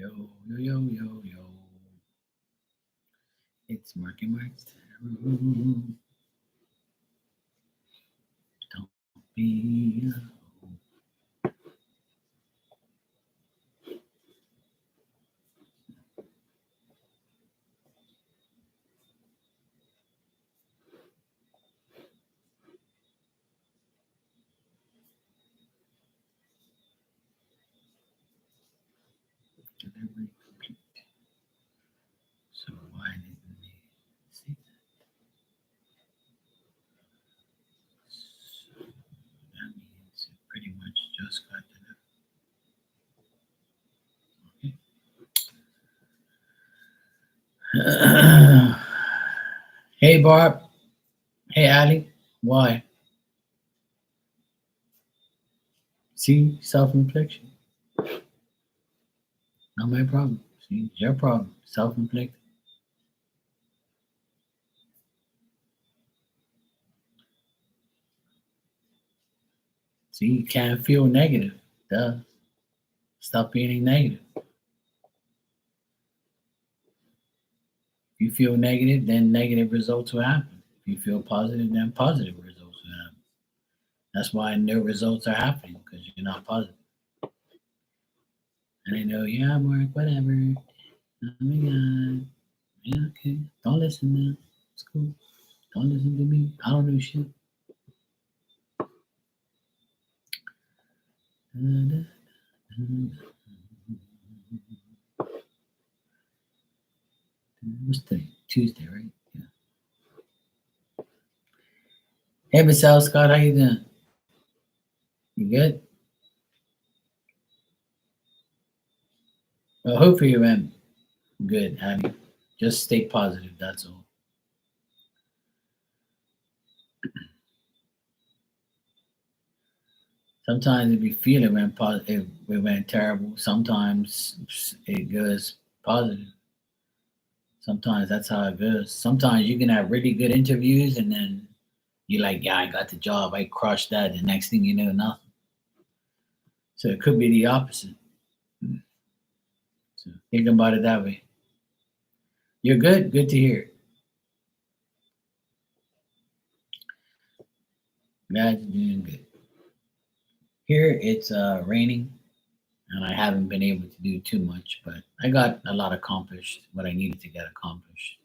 Yo, yo, yo, yo, yo. It's Marky Mark's Tarot. Don't be alone. Delivery complete. So why didn't they see that? So that means it pretty much just got delivered. Okay. Hey Barb. Hey Ali. Why? See, self-infliction. Not my problem. See, it's your problem. Self-inflicted. See, you can't feel negative. Duh. Stop being negative. If you feel negative, then negative results will happen. If you feel positive, then positive results will happen. That's why no results are happening because you're not positive. And I know, yeah, Mark, whatever. Oh my God. Yeah, okay. Don't listen now. It's cool. Don't listen to me. I don't know shit. What's today? Tuesday, right? Yeah. Hey, Miss Al Scott, how you doing? You good? Well, hopefully you went good, Abby. Just stay positive. That's all. Sometimes if we feel it went positive, it went terrible. Sometimes it goes positive. Sometimes that's how it goes. Sometimes you can have really good interviews and then you're like, yeah, I got the job. I crushed that. The next thing you know, nothing. So it could be the opposite. So think about it that way. You're good. Good to hear. Glad you're doing good. Here it's raining and I haven't been able to do too much, but I got a lot accomplished, what I needed to get accomplished.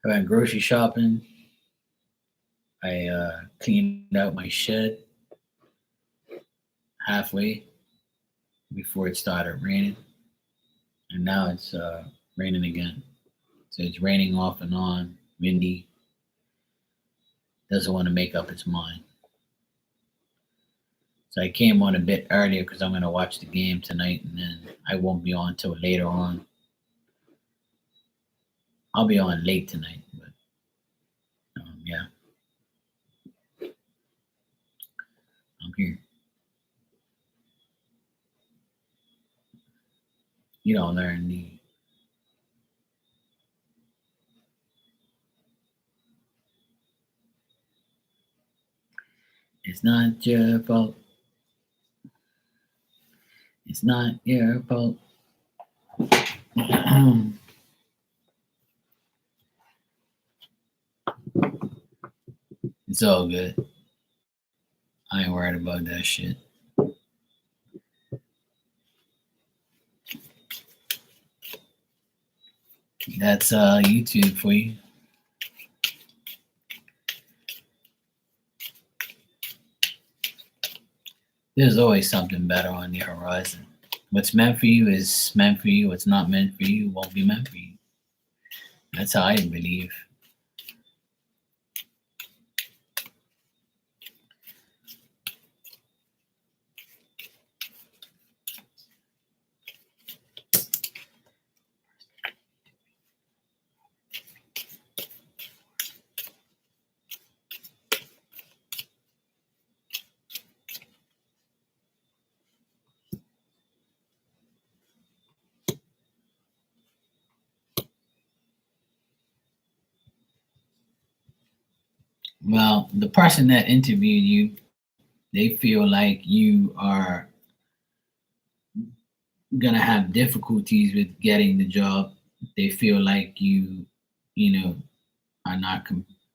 I went grocery shopping. I cleaned out my shed halfway before it started raining, and now it's raining again. So it's raining off and on, windy, doesn't want to make up its mind. So I came on a bit earlier because I'm going to watch the game tonight, and then I won't be on till later on. I'll be on late tonight, but yeah, I'm here. You don't learn the. It's not your fault. It's not your fault. It's all good. I ain't worried about that shit. That's YouTube for you. There's always something better on the horizon. What's meant for you is meant for you. What's not meant for you won't be meant for you. That's how I believe. Well, the person that interviewed you, they feel like you are gonna have difficulties with getting the job. They feel like you know, are not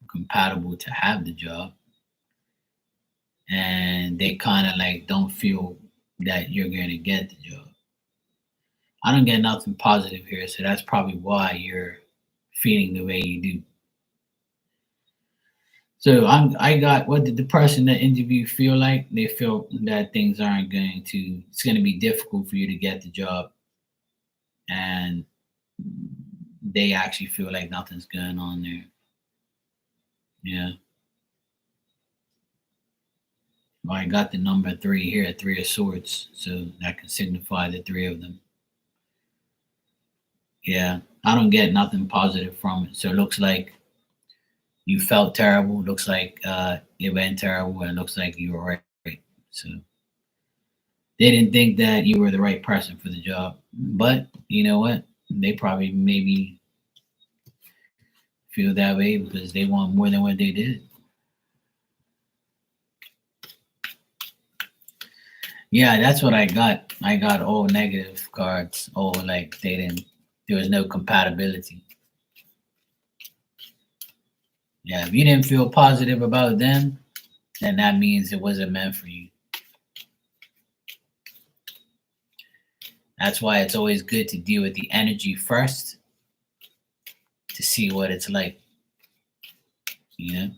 compatible to have the job, and they kind of like don't feel that you're gonna get the job. I don't get nothing positive here, so that's probably why you're feeling the way you do. So I got, what did the person that interview feel like? They feel that things aren't going to, it's going to be difficult for you to get the job, and they actually feel like nothing's going on there. Yeah. Well, I got the number three here, three of swords, so that can signify the three of them. Yeah, I don't get nothing positive from it. So it looks like you felt terrible. Looks like it went terrible, and looks like you were right. So they didn't think that you were the right person for the job. But you know what? They probably maybe feel that way because they want more than what they did. Yeah, that's what I got. I got all negative cards. All like they didn't. There was no compatibility. Yeah, if you didn't feel positive about them, then that means it wasn't meant for you. That's why it's always good to deal with the energy first to see what it's like. You know.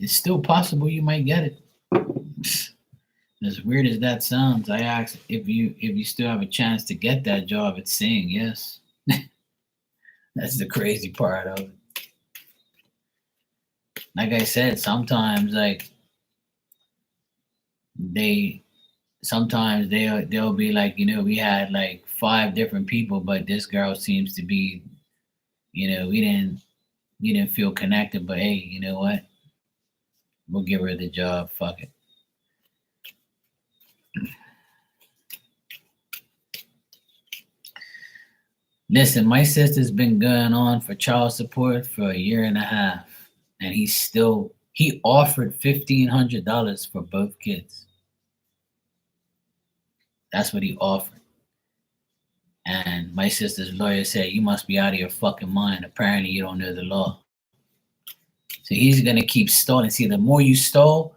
It's still possible you might get it. As weird as that sounds, I asked if you still have a chance to get that job. It's saying yes. That's the crazy part of it. Like I said, sometimes like they sometimes they'll be like, we had like five different people, but this girl seems to be, we didn't feel connected, but hey, you know what? We'll give her the job. Fuck it. Listen, my sister's been going on for child support for a year and a half, and he offered $1,500 for both kids. That's what he offered. And my sister's lawyer said, "You must be out of your fucking mind. Apparently, you don't know the law." So he's gonna keep stalling. See, the more you stall,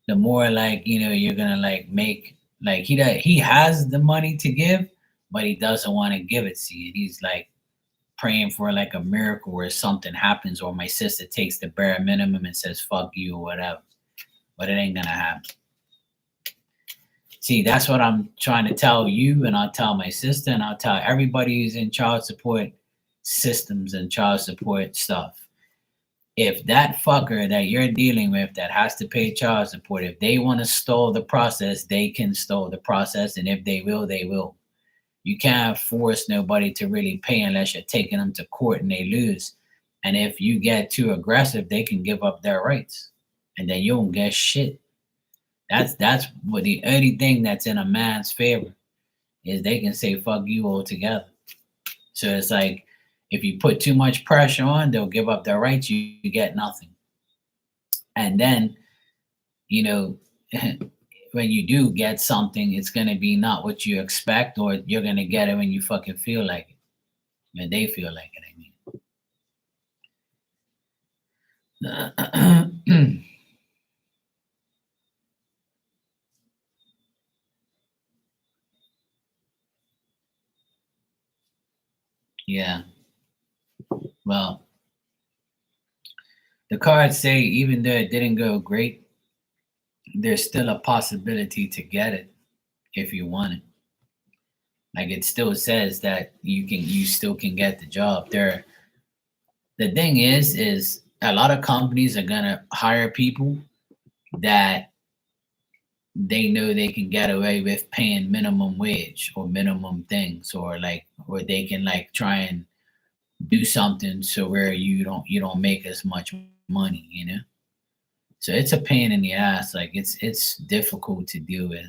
the more like you're gonna like make like he has the money to give, but he doesn't want to give it to you. He's like praying for like a miracle where something happens, or my sister takes the bare minimum and says "fuck you" or whatever. But it ain't gonna happen. See, that's what I'm trying to tell you, and I'll tell my sister, and I'll tell everybody who's in child support systems and child support stuff. If that fucker that you're dealing with that has to pay child support, if they want to stall the process, they can stall the process, and if they will, they will. You can't force nobody to really pay unless you're taking them to court and they lose. And if you get too aggressive, they can give up their rights, and then you don't get shit. That's what the only thing that's in a man's favor is they can say fuck you altogether. So it's like if you put too much pressure on, they'll give up their rights. You get nothing. And then you know when you do get something, it's gonna be not what you expect, or you're gonna get it when you fucking feel like it. When they feel like it, I mean. Yeah. Well, the cards say even though it didn't go great, there's still a possibility to get it if you want it. Like it still says that you still can get the job. The thing is a lot of companies are gonna hire people that they know they can get away with paying minimum wage or minimum things, or like or they can like try and do something so where you don't make as much money. So it's a pain in the ass. Like it's difficult to deal with.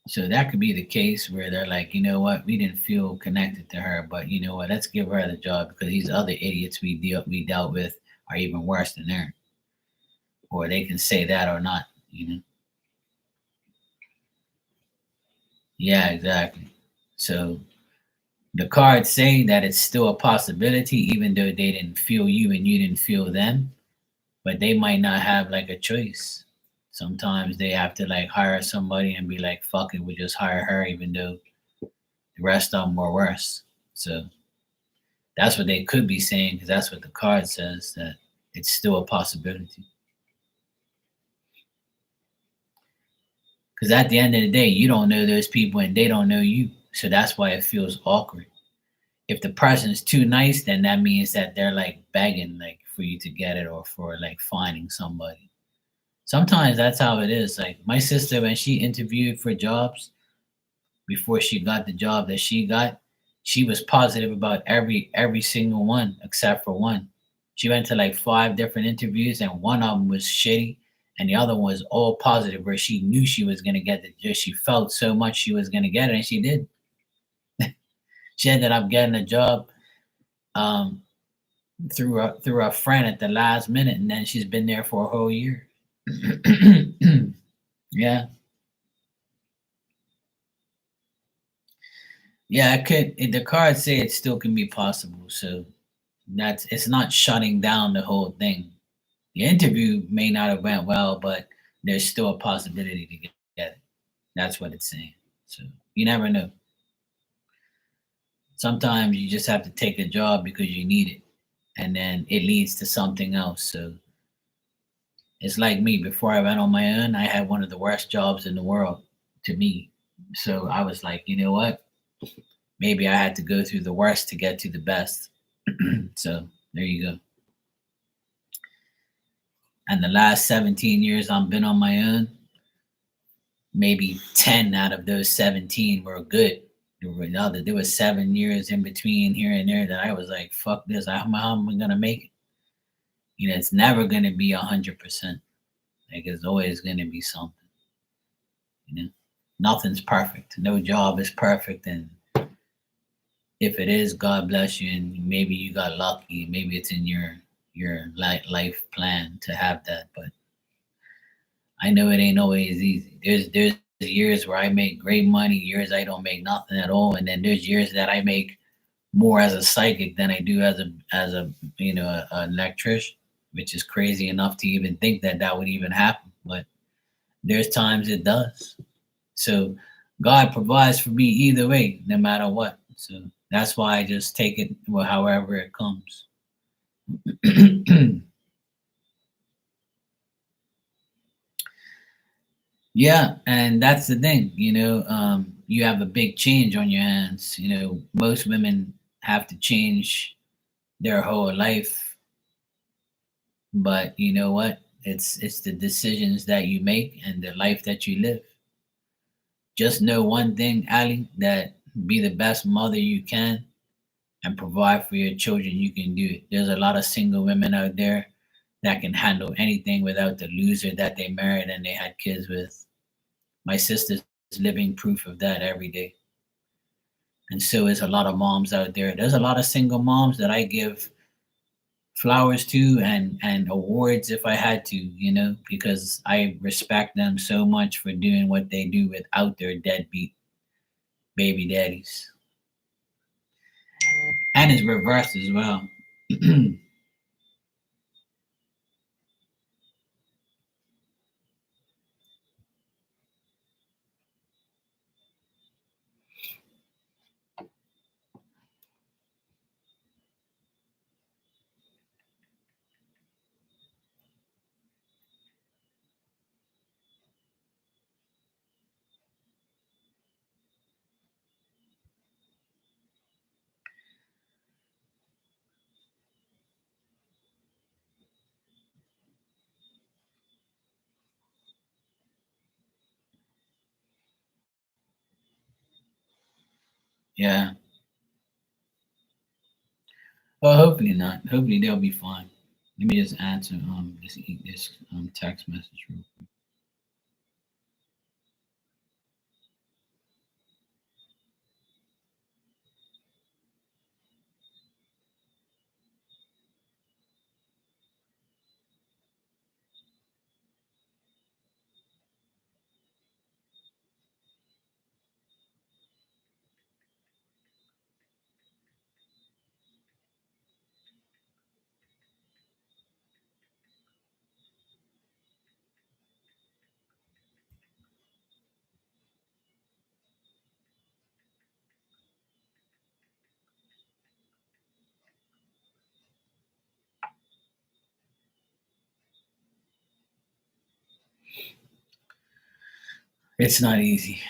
So that could be the case where they're like, you know what, we didn't feel connected to her, but you know what, let's give her the job because these other idiots we dealt with are even worse than her. Or they can say that or not, you know. Yeah, exactly. So the cards say that it's still a possibility, even though they didn't feel you and you didn't feel them, but they might not have like a choice. Sometimes they have to like hire somebody and be like, fuck it, we just hire her, even though the rest of them were worse. So that's what they could be saying because that's what the card says, that it's still a possibility. Because at the end of the day, you don't know those people and they don't know you. So that's why it feels awkward. If the person's too nice, then that means that they're like begging like for you to get it or for like finding somebody. Sometimes that's how it is. Like my sister, when she interviewed for jobs before she got the job that she got, she was positive about every single one except for one. She went to like five different interviews and one of them was shitty and the other one was all positive where she knew she was gonna get it. Just she felt so much she was gonna get it and she did. She ended up getting a job um, through a friend at the last minute, and then she's been there for a whole year. Yeah, yeah. It could. The cards say it still can be possible, so that's it's not shutting down the whole thing. The interview may not have went well, but there's still a possibility to get it. That's what it's saying. So you never know. Sometimes you just have to take a job because you need it, and then it leads to something else. So it's like me. Before I went on my own, I had one of the worst jobs in the world to me. So I was like, you know what? Maybe I had to go through the worst to get to the best. So there you go. And the last 17 years I've been on my own, maybe 10 out of those 17 were good. There was 7 years in between here and there that I was like, fuck this. How am I going to make it? You know, it's never going to be 100%. Like, it's always going to be something. You know, nothing's perfect. No job is perfect. And if it is, God bless you. And maybe you got lucky. Maybe it's in your life plan to have that. But I know it ain't always easy. There's years where I make great money, years I don't make nothing at all, and then there's years that I make more as a psychic than I do as a an electrician, which is crazy enough to even think that that would even happen. But there's times it does. So God provides for me either way, no matter what. So that's why I just take it well, however it comes. Yeah, and that's the thing, you have a big change on your hands. Most women have to change their whole life, but you know what? It's the decisions that you make and the life that you live. Just know one thing, Ali, that be the best mother you can and provide for your children. You can do it. There's a lot of single women out there that can handle anything without the loser that they married and they had kids with. My sister's living proof of that every day. And so is a lot of moms out there. There's a lot of single moms that I give flowers to and awards if I had to, because I respect them so much for doing what they do without their deadbeat baby daddies. And it's reversed as well. Yeah. Well, hopefully not. Hopefully they'll be fine. Let me just answer this text message real quick. It's not easy.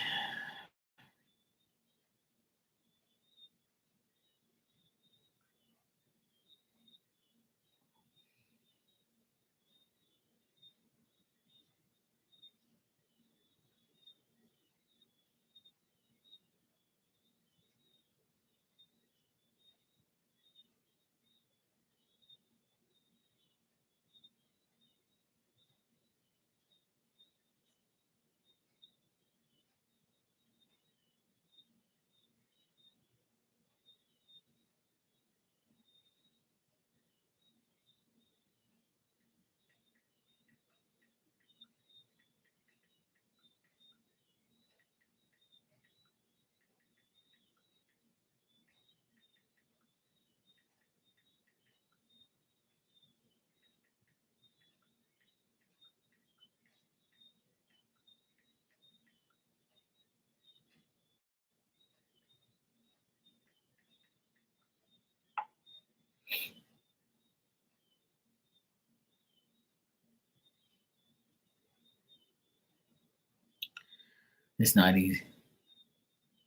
It's not easy.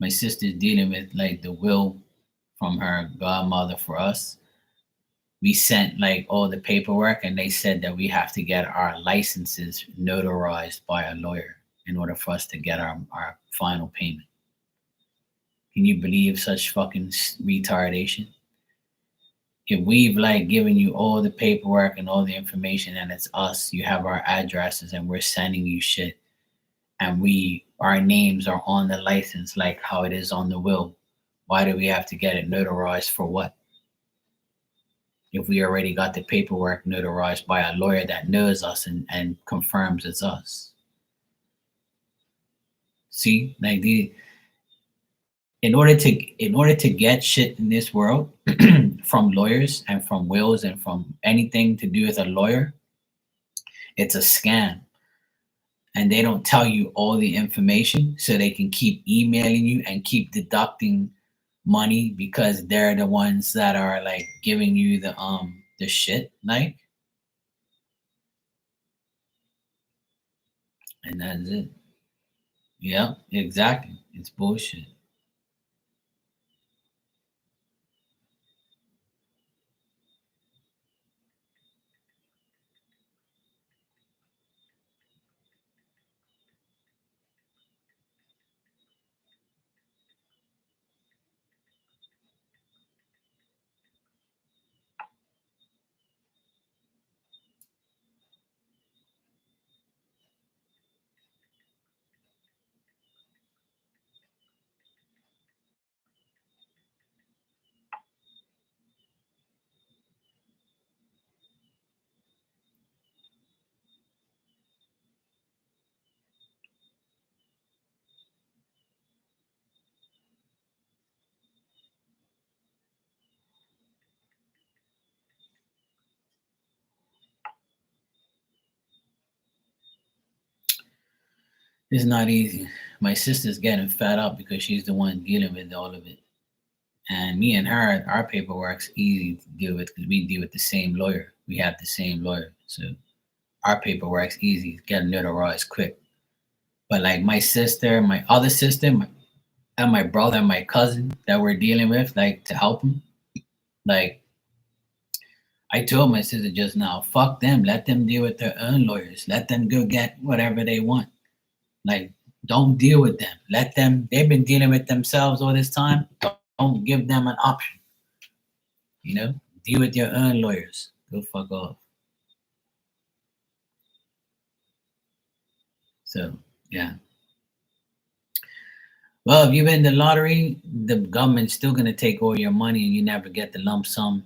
My sister's dealing with like the will from her godmother for us. We sent like all the paperwork and they said that we have to get our licenses notarized by a lawyer in order for us to get our final payment. Can you believe such fucking retardation? If we've like given you all the paperwork and all the information and it's us, you have our addresses and we're sending you shit and our names are on the license like how it is on the will. Why do we have to get it notarized for what? If we already got the paperwork notarized by a lawyer that knows us and confirms it's us. See, like in order to get shit in this world from lawyers and from wills and from anything to do with a lawyer, it's a scam. And they don't tell you all the information so they can keep emailing you and keep deducting money because they're the ones that are like giving you the shit, like, and that's it. Yeah, exactly. It's bullshit. It's not easy. My sister's getting fed up because she's the one dealing with all of it. And me and her, our paperwork's easy to deal with because we deal with the same lawyer. We have the same lawyer. So our paperwork's easy, get notarized quick. But like my sister, my other sister, and my brother and my cousin that we're dealing with, like to help them, like I told my sister just now, fuck them. Let them deal with their own lawyers. Let them go get whatever they want. Like, don't deal with them. Let them, they've been dealing with themselves all this time. Don't give them an option, you know? Deal with your own lawyers. Go fuck off. So yeah. Well, if you win the lottery, the government's still gonna take all your money and you never get the lump sum.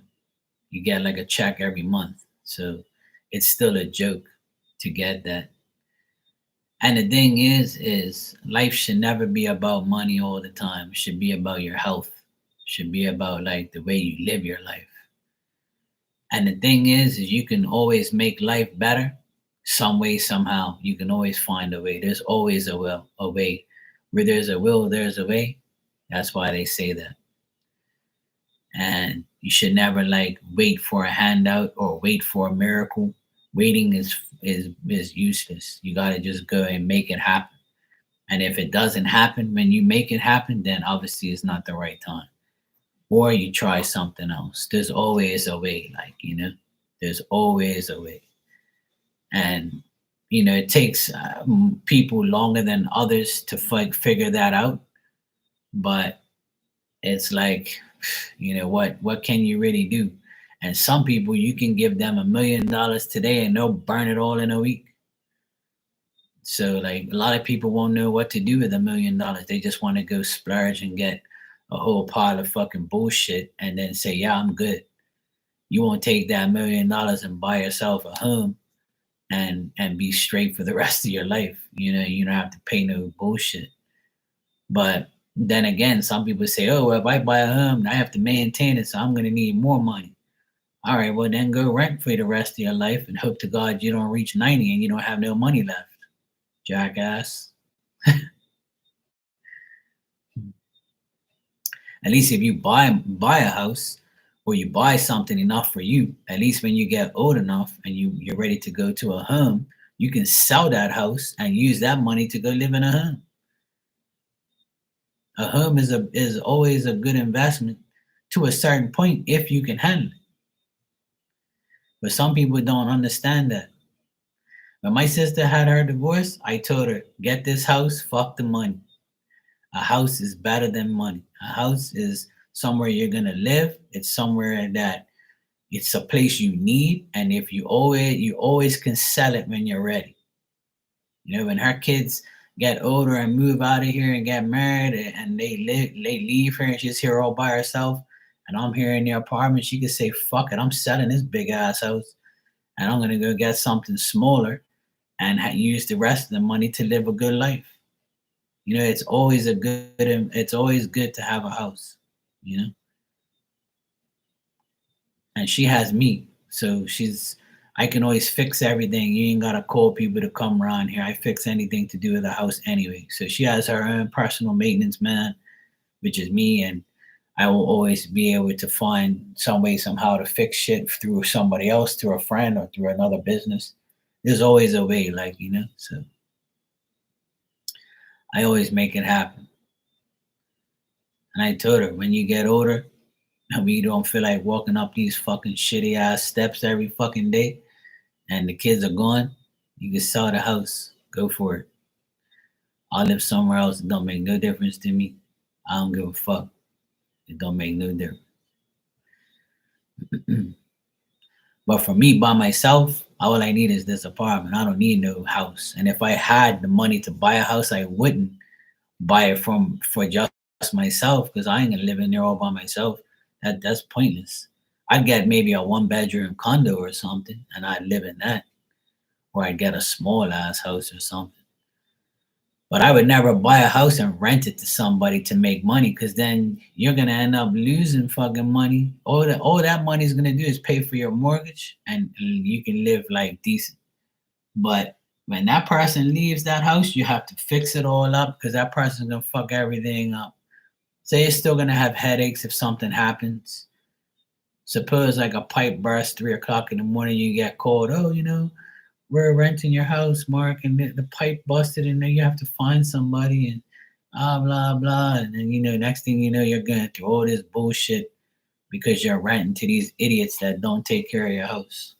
You get like a check every month. So it's still a joke to get that. And the thing is life should never be about money all the time. It should be about your health. It should be about like the way you live your life. And the thing is you can always make life better some way, somehow. You can always find a way. There's always a way. Where there's a will, there's a way. That's why they say that. And you should never like wait for a handout or wait for a miracle. Waiting is useless. You got to just go and make it happen. And if it doesn't happen when you make it happen, then obviously it's not the right time. Or you try something else. There's always a way, like, there's always a way. And, it takes people longer than others to figure that out. But it's like, what can you really do? And some people, you can give them $1 million today and they'll burn it all in a week. So like a lot of people won't know what to do with $1 million. They just want to go splurge and get a whole pile of fucking bullshit and then say, yeah, I'm good. You won't take that $1 million and buy yourself a home and be straight for the rest of your life. You don't have to pay no bullshit. But then again, some people say, oh, well, if I buy a home, I have to maintain it, so I'm going to need more money. All right, well, then go rent for the rest of your life and hope to God you don't reach 90 and you don't have no money left. Jackass. At least if you buy a house or you buy something enough for you, at least when you get old enough and you're ready to go to a home, you can sell that house and use that money to go live in a home. A home is always a good investment to a certain point if you can handle it. But some people don't understand that. When my sister had her divorce, I told her, get this house, fuck the money. A house is better than money. A house is somewhere you're gonna live. It's somewhere that it's a place you need. And if you always can sell it when you're ready. When her kids get older and move out of here and get married and they leave her and she's here all by herself and I'm here in the apartment, she could say, fuck it, I'm selling this big ass house and I'm gonna go get something smaller and use the rest of the money to live a good life. It's always it's always good to have a house, and she has me. So I can always fix everything. You ain't gotta call people to come around here. I fix anything to do with the house anyway. So she has her own personal maintenance man, which is me, and I will always be able to find some way, somehow to fix shit through somebody else, through a friend or through another business. There's always a way, so I always make it happen. And I told her, when you get older, and we don't feel like walking up these fucking shitty ass steps every fucking day, and the kids are gone, you can sell the house. Go for it. I'll live somewhere else. It don't make no difference to me. I don't give a fuck. It don't make no difference. But for me, by myself, all I need is this apartment. I don't need no house. And if I had the money to buy a house, I wouldn't buy it for just myself, because I ain't gonna live in there all by myself. That's pointless. I'd get maybe a 1-bedroom condo or something, and I'd live in that, or I'd get a small ass house or something. But I would never buy a house and rent it to somebody to make money, because then you're gonna end up losing fucking money. All that money is gonna do is pay for your mortgage, and you can live like decent. But when that person leaves that house, you have to fix it all up, because that person's gonna fuck everything up. So you're still gonna have headaches if something happens. Suppose like a pipe burst 3 o'clock in the morning, you get called, oh, we're renting your house, Mark, and the pipe busted, and then you have to find somebody and blah blah. And then next thing you know, you're going through all this bullshit because you're renting to these idiots that don't take care of your house.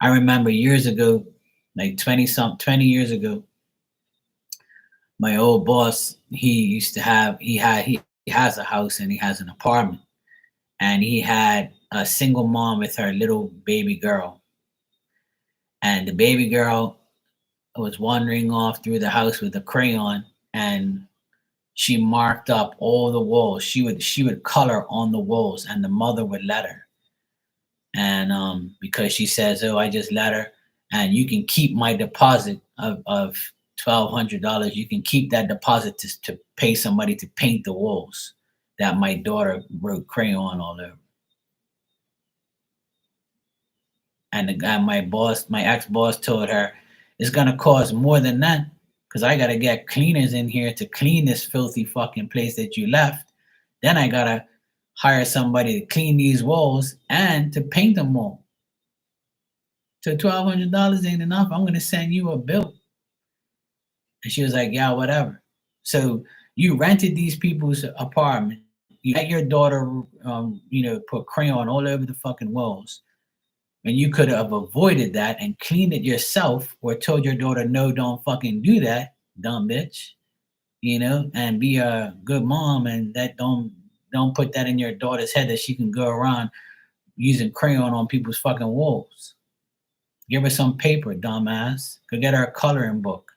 I remember years ago, like 20 years ago, my old boss, he has a house and he has an apartment, and he had a single mom with her little baby girl, and the baby girl was wandering off through the house with a crayon, and she marked up all the walls. She would color on the walls, and the mother would let her. And because she says, "Oh, I just let her, and you can keep my deposit of $1,200. You can keep that deposit to pay somebody to paint the walls that my daughter wrote crayon all over." And the guy, my ex boss, told her it's gonna cost more than that because I gotta get cleaners in here to clean this filthy fucking place that you left. Then I gotta hire somebody to clean these walls and to paint them all. So $1,200 ain't enough. I'm gonna send you a bill. And she was like, "Yeah, whatever." So you rented these people's apartment. You let your daughter, put crayon all over the fucking walls. And you could have avoided that and cleaned it yourself, or told your daughter, "No, don't fucking do that, dumb bitch," and be a good mom, and that don't put that in your daughter's head that she can go around using crayon on people's fucking walls. Give her some paper, dumbass. Go get her a coloring book.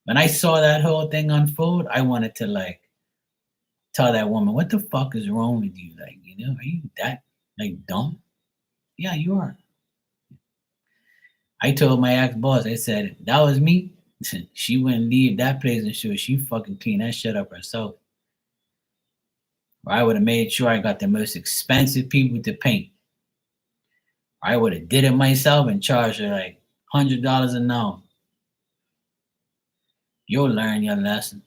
When I saw that whole thing unfold, I wanted to like tell that woman, "What the fuck is wrong with you? Like, are you that like dumb?" Yeah, you are. I told my ex boss, I said, if that was me, she wouldn't leave that place until she fucking clean that shit up herself. Or I would have made sure I got the most expensive people to paint. I would have did it myself and charged her like $100 an hour. You'll learn your lesson.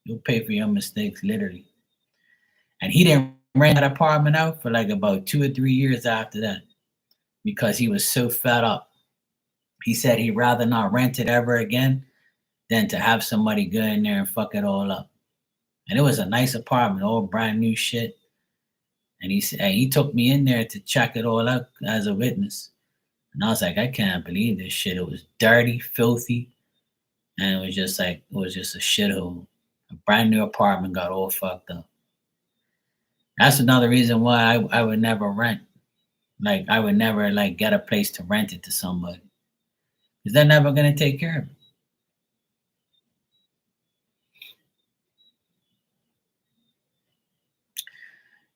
You'll pay for your mistakes, literally. And he didn't rent that apartment out for like about 2 or 3 years after that because he was so fed up. He said he'd rather not rent it ever again than to have somebody go in there and fuck it all up. And it was a nice apartment, all brand new shit. And he said he took me in there to check it all out as a witness. And I was like, I can't believe this shit. It was dirty, filthy, and it was just a shithole. A brand new apartment got all fucked up. That's another reason why I would never rent. Like I would never like get a place to rent it to somebody. Because they're never gonna take care of it.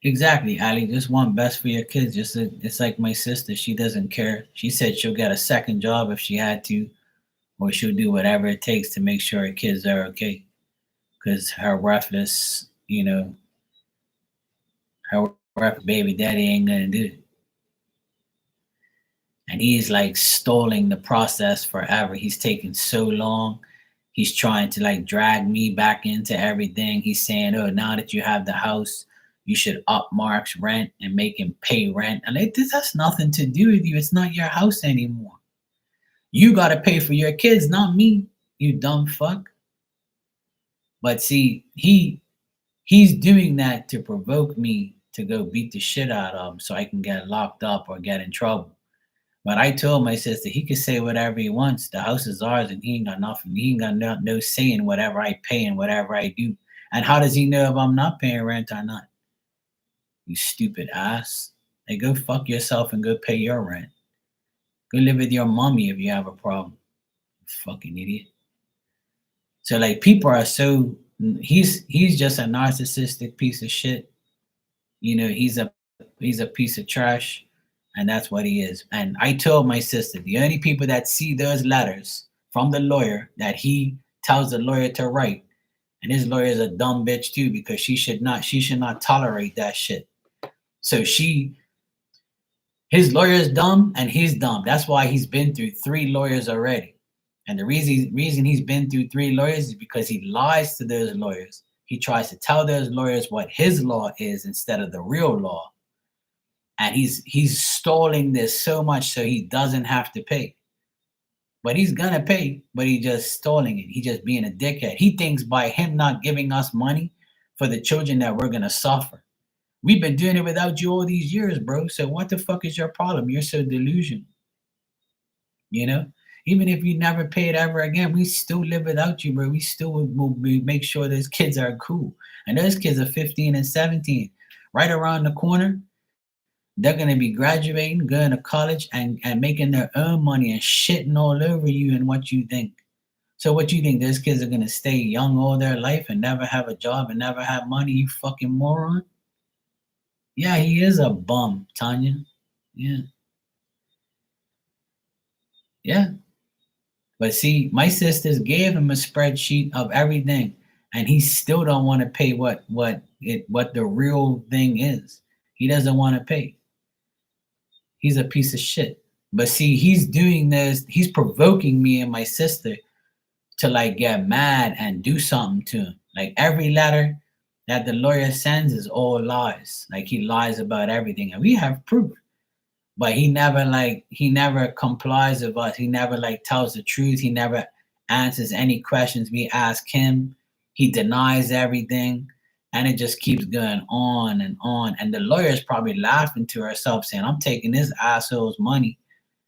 Exactly, Ali. Just want best for your kids. It's like my sister. She doesn't care. She said she'll get a second job if she had to, or she'll do whatever it takes to make sure her kids are okay. Because her worthless, her worthless baby daddy ain't gonna do it. And he's like stalling the process forever. He's taking so long. He's trying to like drag me back into everything. He's saying, "Oh, now that you have the house, you should up Mark's rent and make him pay rent." And this has nothing to do with you. It's not your house anymore. You got to pay for your kids, not me, you dumb fuck. But see, he's doing that to provoke me to go beat the shit out of him so I can get locked up or get in trouble. But I told my sister he could say whatever he wants. The house is ours, and he ain't got nothing. He ain't got no say in whatever I pay and whatever I do. And how does he know if I'm not paying rent or not? You stupid ass. Hey, go fuck yourself and go pay your rent. Go live with your mommy if you have a problem. You fucking idiot. So like people are so he's just a narcissistic piece of shit. He's a piece of trash, and that's what he is. And I told my sister the only people that see those letters from the lawyer that he tells the lawyer to write, and his lawyer is a dumb bitch too because she should not tolerate that shit. So his lawyer is dumb and he's dumb. That's why he's been through 3 lawyers already. And the reason he's been through 3 lawyers is because he lies to those lawyers. He tries to tell those lawyers what his law is instead of the real law. And he's stalling this so much so he doesn't have to pay. But he's gonna pay, but he's just stalling it. He's just being a dickhead. He thinks by him not giving us money for the children that we're gonna suffer. We've been doing it without you all these years, bro. So what the fuck is your problem? You're so delusional. You know? Even if you never pay it ever again, we still live without you, bro. We still will make sure those kids are cool. And those kids are 15 and 17. Right around the corner, They're gonna be graduating, going to college, and making their own money and shitting all over you and what you think. So what you think those kids are gonna stay young all their life and never have a job and never have money, you fucking moron? Yeah, he is a bum, Tanya. Yeah, yeah. But see, my sisters gave him a spreadsheet of everything, and he still don't want to pay what the real thing is. He doesn't want to pay. He's a piece of shit. But see, he's doing this. He's provoking me and my sister to like get mad and do something to him. Like every letter that the lawyer sends is all lies. Like he lies about everything, and we have proof. But he never complies with us. He never like tells the truth. He never answers any questions we ask him. He denies everything, and it just keeps going on and on. And the lawyer's probably laughing to herself, saying, "I'm taking this asshole's money,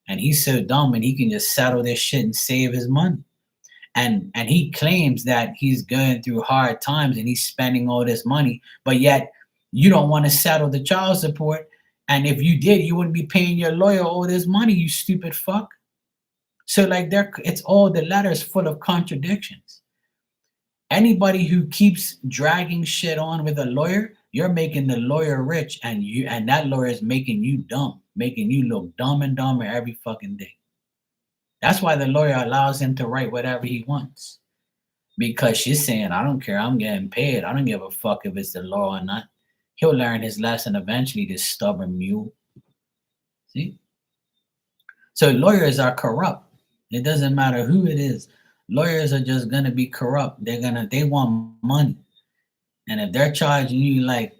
and he's so dumb, and he can just settle this shit and save his money." And he claims that he's going through hard times and he's spending all this money, but yet you don't want to settle the child support. And if you did, you wouldn't be paying your lawyer all this money, you stupid fuck. So like it's all the letters full of contradictions. Anybody who keeps dragging shit on with a lawyer, you're making the lawyer rich, and that lawyer is making you dumb, making you look dumb and dumber every fucking day. That's why the lawyer allows him to write whatever he wants. Because she's saying, I don't care, I'm getting paid. I don't give a fuck if it's the law or not. He'll learn his lesson eventually, this stubborn mule. See? So lawyers are corrupt. It doesn't matter who it is. Lawyers are just gonna be corrupt. They want money. And if they're charging you like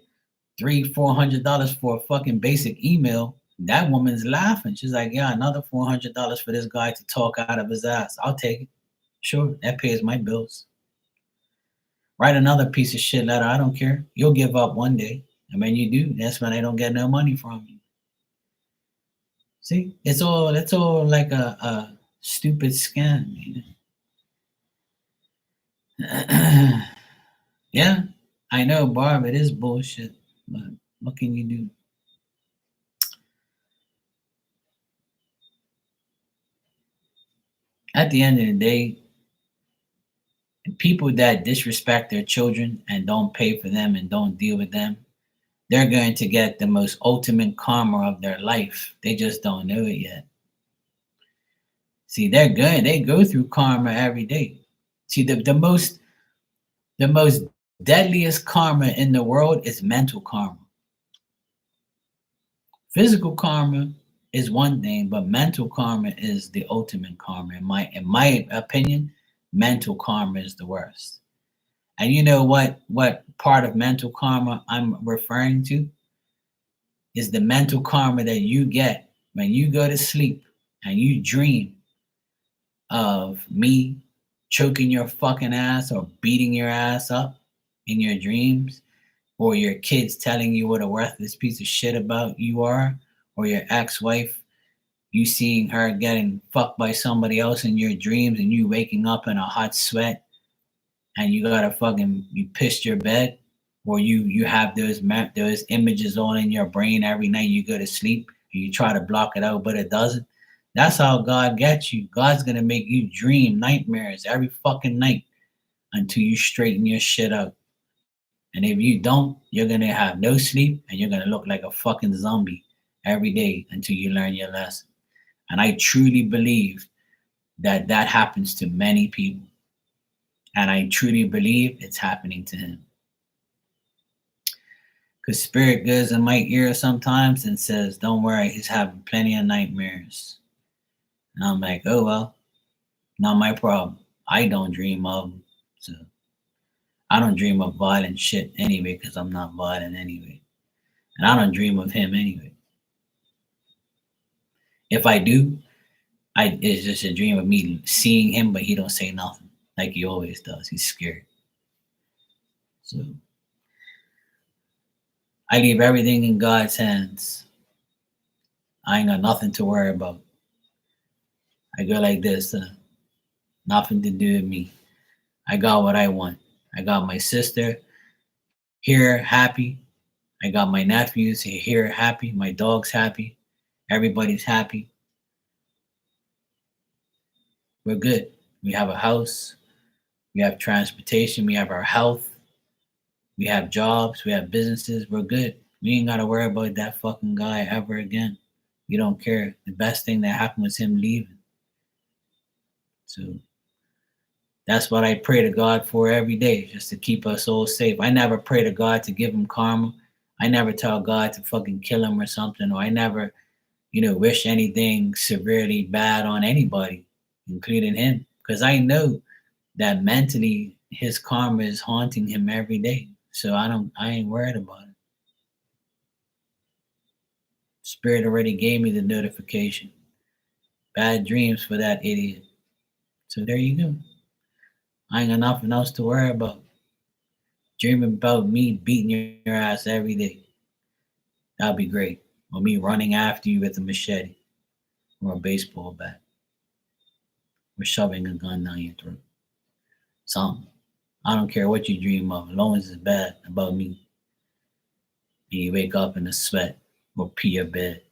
$300-400 for a fucking basic email, that woman's laughing. She's like, yeah, another $400 for this guy to talk out of his ass. I'll take it. Sure, that pays my bills. Write another piece of shit letter. I don't care. You'll give up one day. And when you do, that's when they don't get no money from you. See, it's all like a stupid scam. Yeah, I know, Barb. It is bullshit, but what can you do? At the end of the day, people that disrespect their children and don't pay for them and don't deal with them, they're going to get the most ultimate karma of their life. They just don't know it yet. See, they're good. They go through karma every day. See, the most deadliest karma in the world is mental karma. Physical karma is one thing, but mental karma is the ultimate karma. In my opinion, mental karma is the worst. And you know what part of mental karma I'm referring to is the mental karma that you get when you go to sleep and you dream of me choking your fucking ass or beating your ass up in your dreams, or your kids telling you what a worthless piece of shit about you are, or your ex-wife, you seeing her getting fucked by somebody else in your dreams and you waking up in a hot sweat and you pissed your bed, or you have those images on in your brain every night you go to sleep and you try to block it out but it doesn't. That's how God gets you. God's gonna make you dream nightmares every fucking night until you straighten your shit out. And if you don't, you're gonna have no sleep and you're gonna look like a fucking zombie every day until you learn your lesson. And I truly believe that that happens to many people. And I truly believe it's happening to him. Because spirit goes in my ear sometimes and says, don't worry, he's having plenty of nightmares. And I'm like, oh well, not my problem. I don't dream of them. So I don't dream of violent shit anyway because I'm not violent anyway. And I don't dream of him anyway. If I do, it's just a dream of me seeing him, but he don't say nothing like he always does. He's scared. So I leave everything in God's hands. I ain't got nothing to worry about. I go like this, nothing to do with me. I got what I want. I got my sister here happy. I got my nephews here happy. My dog's happy. Everybody's happy. We're good. We have a house. We have transportation. We have our health. We have jobs. We have businesses. We're good. We ain't got to worry about that fucking guy ever again. We don't care. The best thing that happened was him leaving. So that's what I pray to God for every day, just to keep us all safe. I never pray to God to give him karma. I never tell God to fucking kill him or something, or I never, wish anything severely bad on anybody, including him, because I know that mentally his karma is haunting him every day. So I ain't worried about it. Spirit already gave me the notification. Bad dreams for that idiot. So there you go. I ain't got nothing else to worry about. Dreaming about me beating your ass every day. That'd be great. Or me running after you with a machete or a baseball bat. Or shoving a gun down your throat. Something. I don't care what you dream of, as long as it's bad about me. And you wake up in a sweat or pee your bed.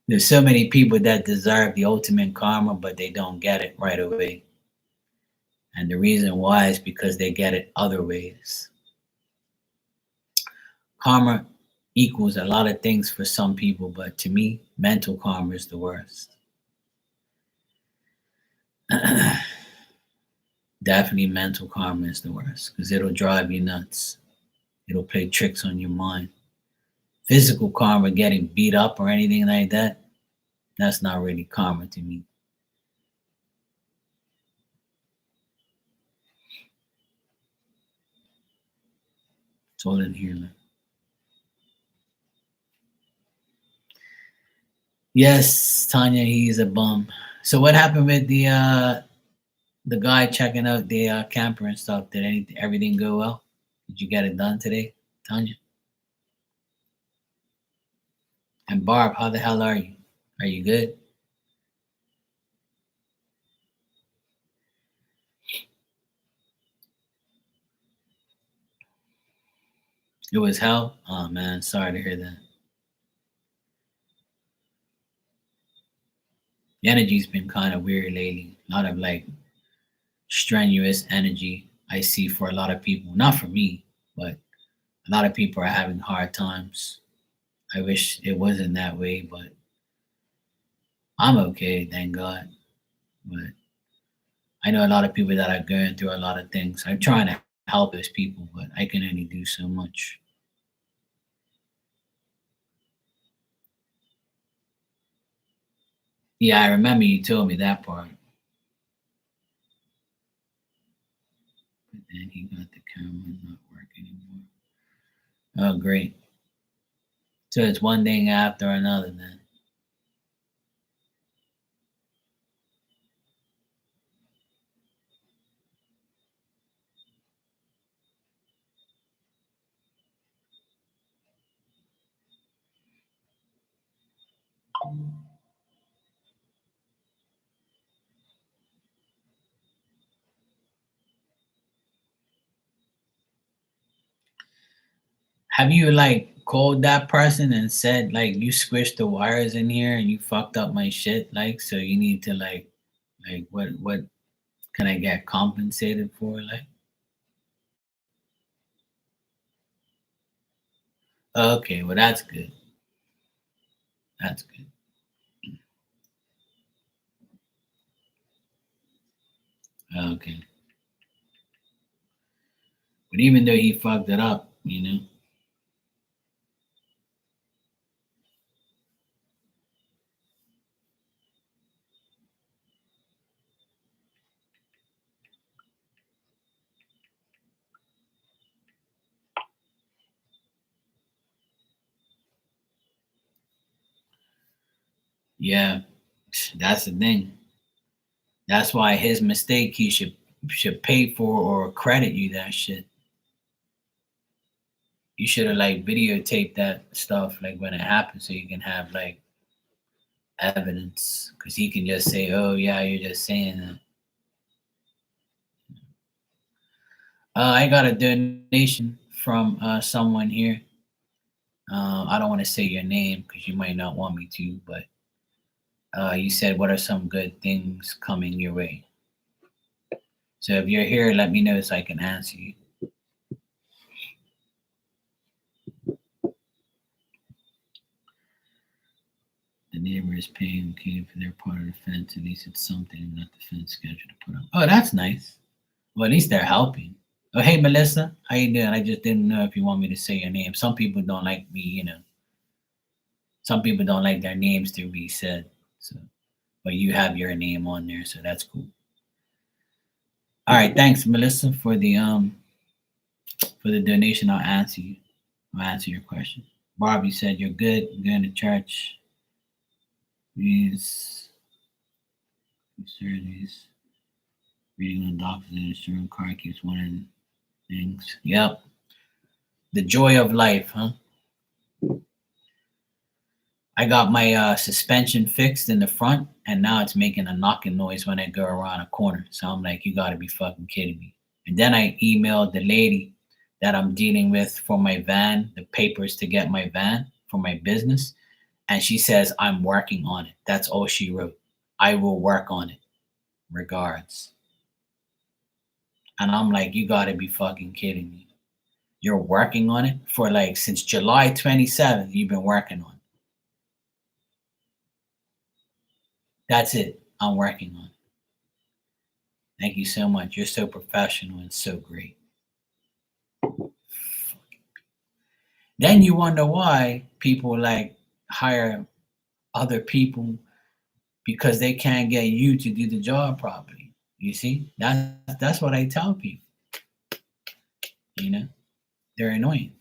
There's so many people that deserve the ultimate karma, but they don't get it right away. And the reason why is because they get it other ways. Karma equals a lot of things for some people, but to me, mental karma is the worst. Definitely mental karma is the worst because it'll drive you nuts. It'll play tricks on your mind. Physical karma, getting beat up or anything like that, that's not really karma to me. It's all in here. Man. Yes, Tanya, he's a bum. So what happened with the guy checking out the camper and stuff? Did everything go well? Did you get it done today, Tanya? And Barb, how the hell are you? Are you good? It was hell? Oh man, sorry to hear that. The energy's been kind of weird lately. A lot of like strenuous energy I see for a lot of people. Not for me, but a lot of people are having hard times. I wish it wasn't that way, but I'm okay, thank God. But I know a lot of people that are going through a lot of things. I'm trying to help those people, but I can only do so much. Yeah, I remember you told me that part. But then he got the camera not work anymore. Oh, great. So it's one thing after another then. Have you like called that person and said like you squished the wires in here and you fucked up my shit? Like, so you need to like what can I get compensated for? Like, okay, well that's good. That's good. Okay. But even though he fucked it up, yeah, that's the thing. That's why his mistake he should pay for or credit you that shit. You should have like videotaped that stuff like when it happened so you can have like evidence because he can just say, "Oh yeah, you're just saying that." I got a donation from someone here. I don't want to say your name because you might not want me to, but you said, what are some good things coming your way? So if you're here, let me know so I can answer you. The neighbor is paying okay for their part of the fence. At least it's something not the fence scheduled to put up. Oh, that's nice. Well, at least they're helping. Oh, hey, Melissa. How you doing? I just didn't know if you want me to say your name. Some people don't like me, some people don't like their names to be said. So, but you have your name on there, so that's cool. All right, thanks, Melissa, for the donation. I'll answer you. I'll answer your question. Barbie said you're good. Going to church. These surgeries. Reading on doctors and insurance card keeps one of the things. Yep. The joy of life, huh? I got my suspension fixed in the front, and now it's making a knocking noise when I go around a corner. So I'm like, you got to be fucking kidding me. And then I emailed the lady that I'm dealing with for my van, the papers to get my van for my business. And she says, I'm working on it. That's all she wrote. I will work on it. Regards. And I'm like, you got to be fucking kidding me. You're working on it for like since July 27th, you've been working on it. That's it. I'm working on it. Thank you so much. You're so professional and so great. Then you wonder why people like hire other people because they can't get you to do the job properly. You see, that's what I tell people. You know, they're annoying.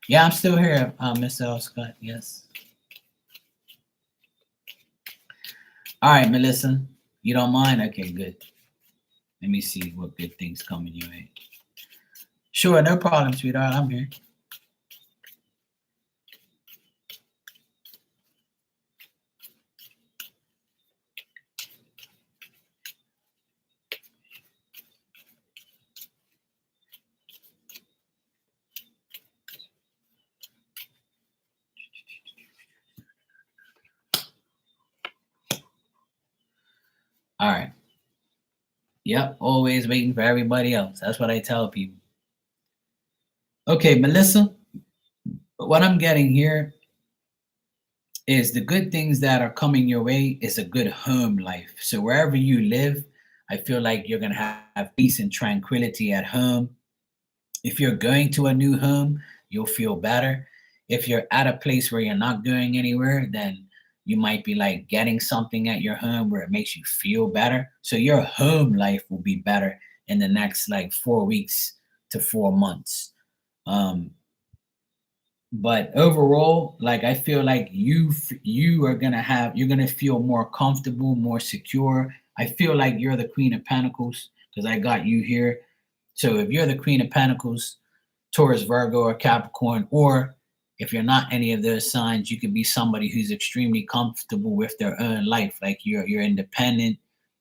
Yeah, I'm still here, Mr. L. Scott. Yes. All right, Melissa. You don't mind? Okay, good. Let me see what good things coming your way. Sure, no problem, sweetheart. I'm here. All right. Yep, always waiting for everybody else. That's what I tell people. Okay, Melissa, what I'm getting here is the good things that are coming your way is a good home life. So wherever you live, I feel like you're going to have peace and tranquility at home. If you're going to a new home, you'll feel better. If you're at a place where you're not going anywhere, then you might be like getting something at your home where it makes you feel better. So your home life will be better in the next like 4 weeks to 4 months. Um, but overall, like I feel like you are gonna have you're gonna feel more comfortable, more secure. I feel like you're the Queen of Pentacles because I got you here. So if you're the Queen of Pentacles, Taurus, Virgo, or Capricorn, or if you're not any of those signs, you could be somebody who's extremely comfortable with their own life. Like you're independent,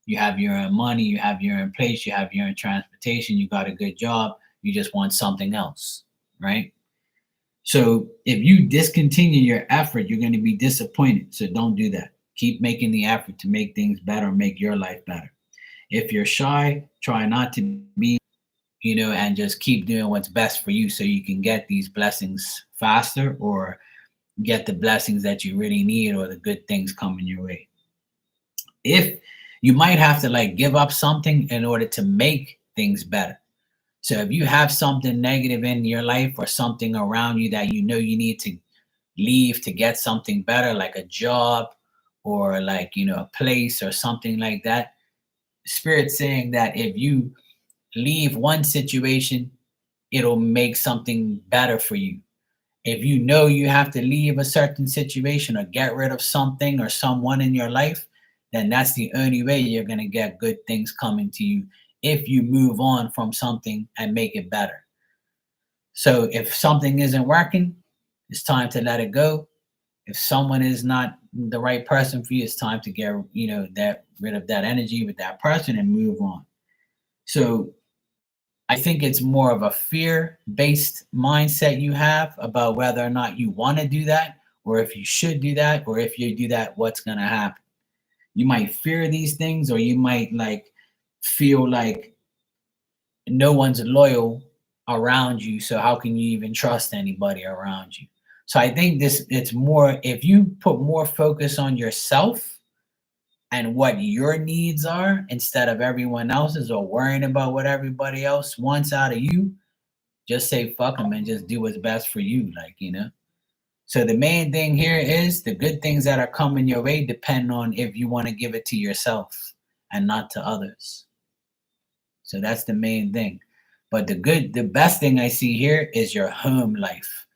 you have your own money, you have your own place, you have your own transportation, you got a good job, you just want something else, right? So if you discontinue your effort, you're going to be disappointed. So don't do that. Keep making the effort to make things better, make your life better. If you're shy, try not to be, and just keep doing what's best for you so you can get these blessings faster or get the blessings that you really need or the good things coming your way. If you might have to like give up something in order to make things better. So if you have something negative in your life or something around you that you know you need to leave to get something better, like a job or like, a place or something like that, Spirit saying that if you leave one situation, it'll make something better for you. If you know you have to leave a certain situation or get rid of something or someone in your life, then that's the only way you're going to get good things coming to you if you move on from something and make it better. So if something isn't working, it's time to let it go. If someone is not the right person for you, it's time to get, that rid of that energy with that person and move on. So I think it's more of a fear-based mindset you have about whether or not you want to do that, or if you should do that, or if you do that, what's going to happen. You might fear these things, or you might like feel like no one's loyal around you, so how can you even trust anybody around you? So I think this it's more, if you put more focus on yourself and what your needs are instead of everyone else's, or worrying about what everybody else wants out of you, just say fuck them and just do what's best for you, like, so the main thing here is the good things that are coming your way depend on if you want to give it to yourself and not to others. So that's the main thing. But the best thing I see here is your home life.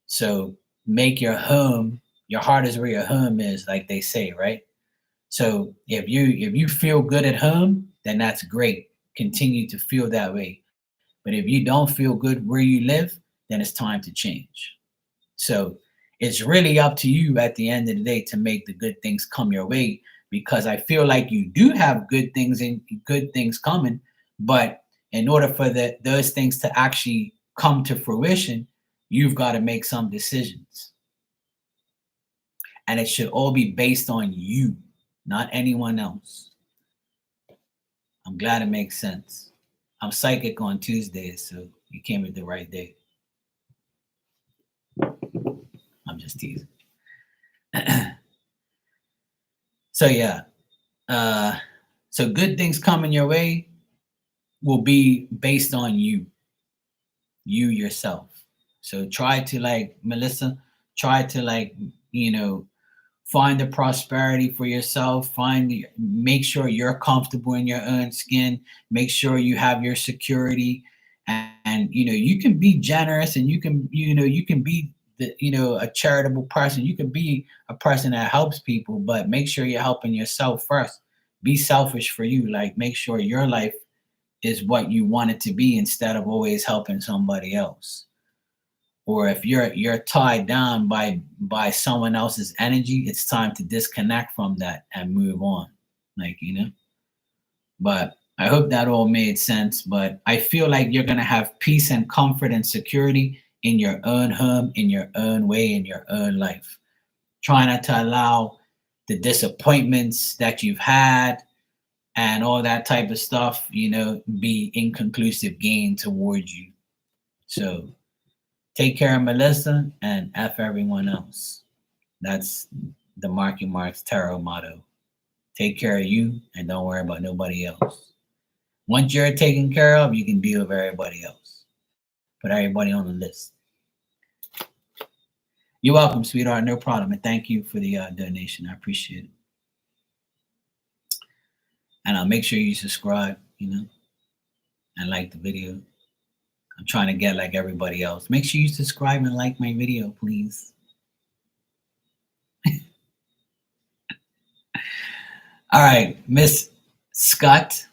So make your home, your heart is where your home is, like they say, right? So if you feel good at home, then that's great. Continue to feel that way. But if you don't feel good where you live, then it's time to change. So it's really up to you at the end of the day to make the good things come your way, because I feel like you do have good things coming, but in order for those things to actually come to fruition, you've got to make some decisions. And it should all be based on you, not anyone else. I'm glad it makes sense. I'm psychic on Tuesdays, so you came at the right day. I'm just teasing. So yeah, so good things coming your way will be based on you yourself. So try to, like Melissa, try to, like, find the prosperity for yourself. Make sure you're comfortable in your own skin. Make sure you have your security, and you can be generous, and you can be a charitable person. You can be a person that helps people, but make sure you're helping yourself first. Be selfish for you. Like, make sure your life is what you want it to be instead of always helping somebody else. Or if you're tied down by someone else's energy, it's time to disconnect from that and move on. Like, but I hope that all made sense. But I feel like you're gonna have peace and comfort and security in your own home, in your own way, in your own life. Try not to allow the disappointments that you've had and all that type of stuff, be inconclusive gain towards you. So take care of Melissa and F everyone else. That's the Marky Marks Tarot motto. Take care of you and don't worry about nobody else. Once you're taken care of, you can deal with everybody else. Put everybody on the list. You're welcome, sweetheart. No problem. And thank you for the donation. I appreciate it. And I'll make sure you subscribe, and like the video. I'm trying to get like everybody else. Make sure you subscribe and like my video, please. All right, Miss Scott,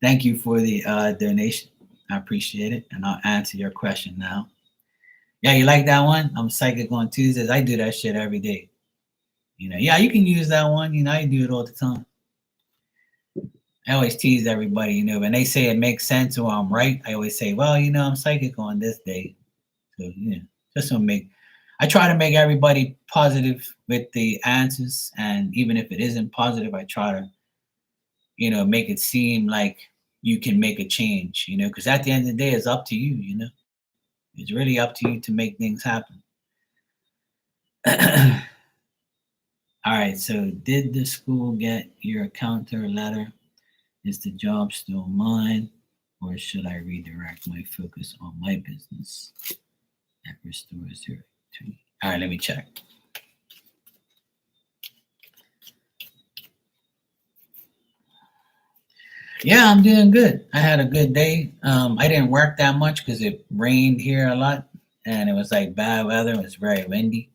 thank you for the donation. I appreciate it, and I'll answer your question now. Yeah, you like that one? I'm psychic on Tuesdays. I do that shit every day. Yeah, you can use that one. I do it all the time. I always tease everybody, when they say it makes sense or I'm right, I always say, well, I'm psychic on this day. So, just to I try to make everybody positive with the answers. And even if it isn't positive, I try to, make it seem like you can make a change, because at the end of the day, it's up to you, It's really up to you to make things happen. All right, so did the school get your counter letter? Is the job still mine, or should I redirect my focus on my business at Restore 020? All right, let me check. Yeah, I'm doing good. I had a good day. I didn't work that much because it rained here a lot, and it was like bad weather. It was very windy.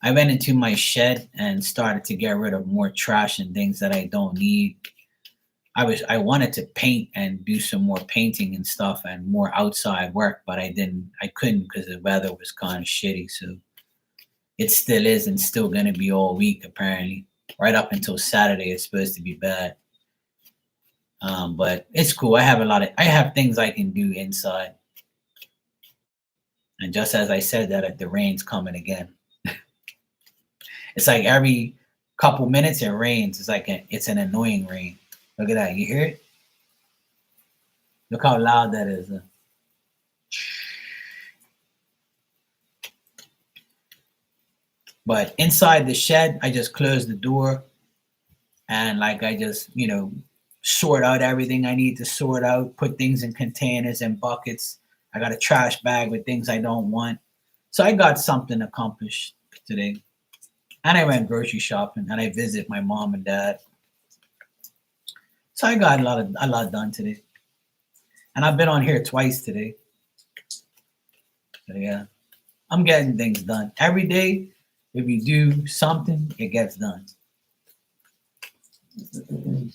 I went into my shed and started to get rid of more trash and things that I don't need. I wanted to paint and do some more painting and stuff and more outside work, but I couldn't because the weather was kind of shitty. So it still is, and still gonna be all week apparently. Right up until Saturday, it's supposed to be bad. But it's cool. I have things I can do inside. And just as I said that, the rain's coming again. It's like every couple minutes it rains. It's an annoying rain. Look at that. You hear it? Look how loud that is. But inside the shed, I just close the door and like I just, sort out everything I need to sort out, put things in containers and buckets. I got a trash bag with things I don't want. So I got something accomplished today. And I went grocery shopping and I visit my mom and dad. So I got a lot done today. And I've been on here twice today. So yeah. I'm getting things done. Every day, if you do something, it gets done. The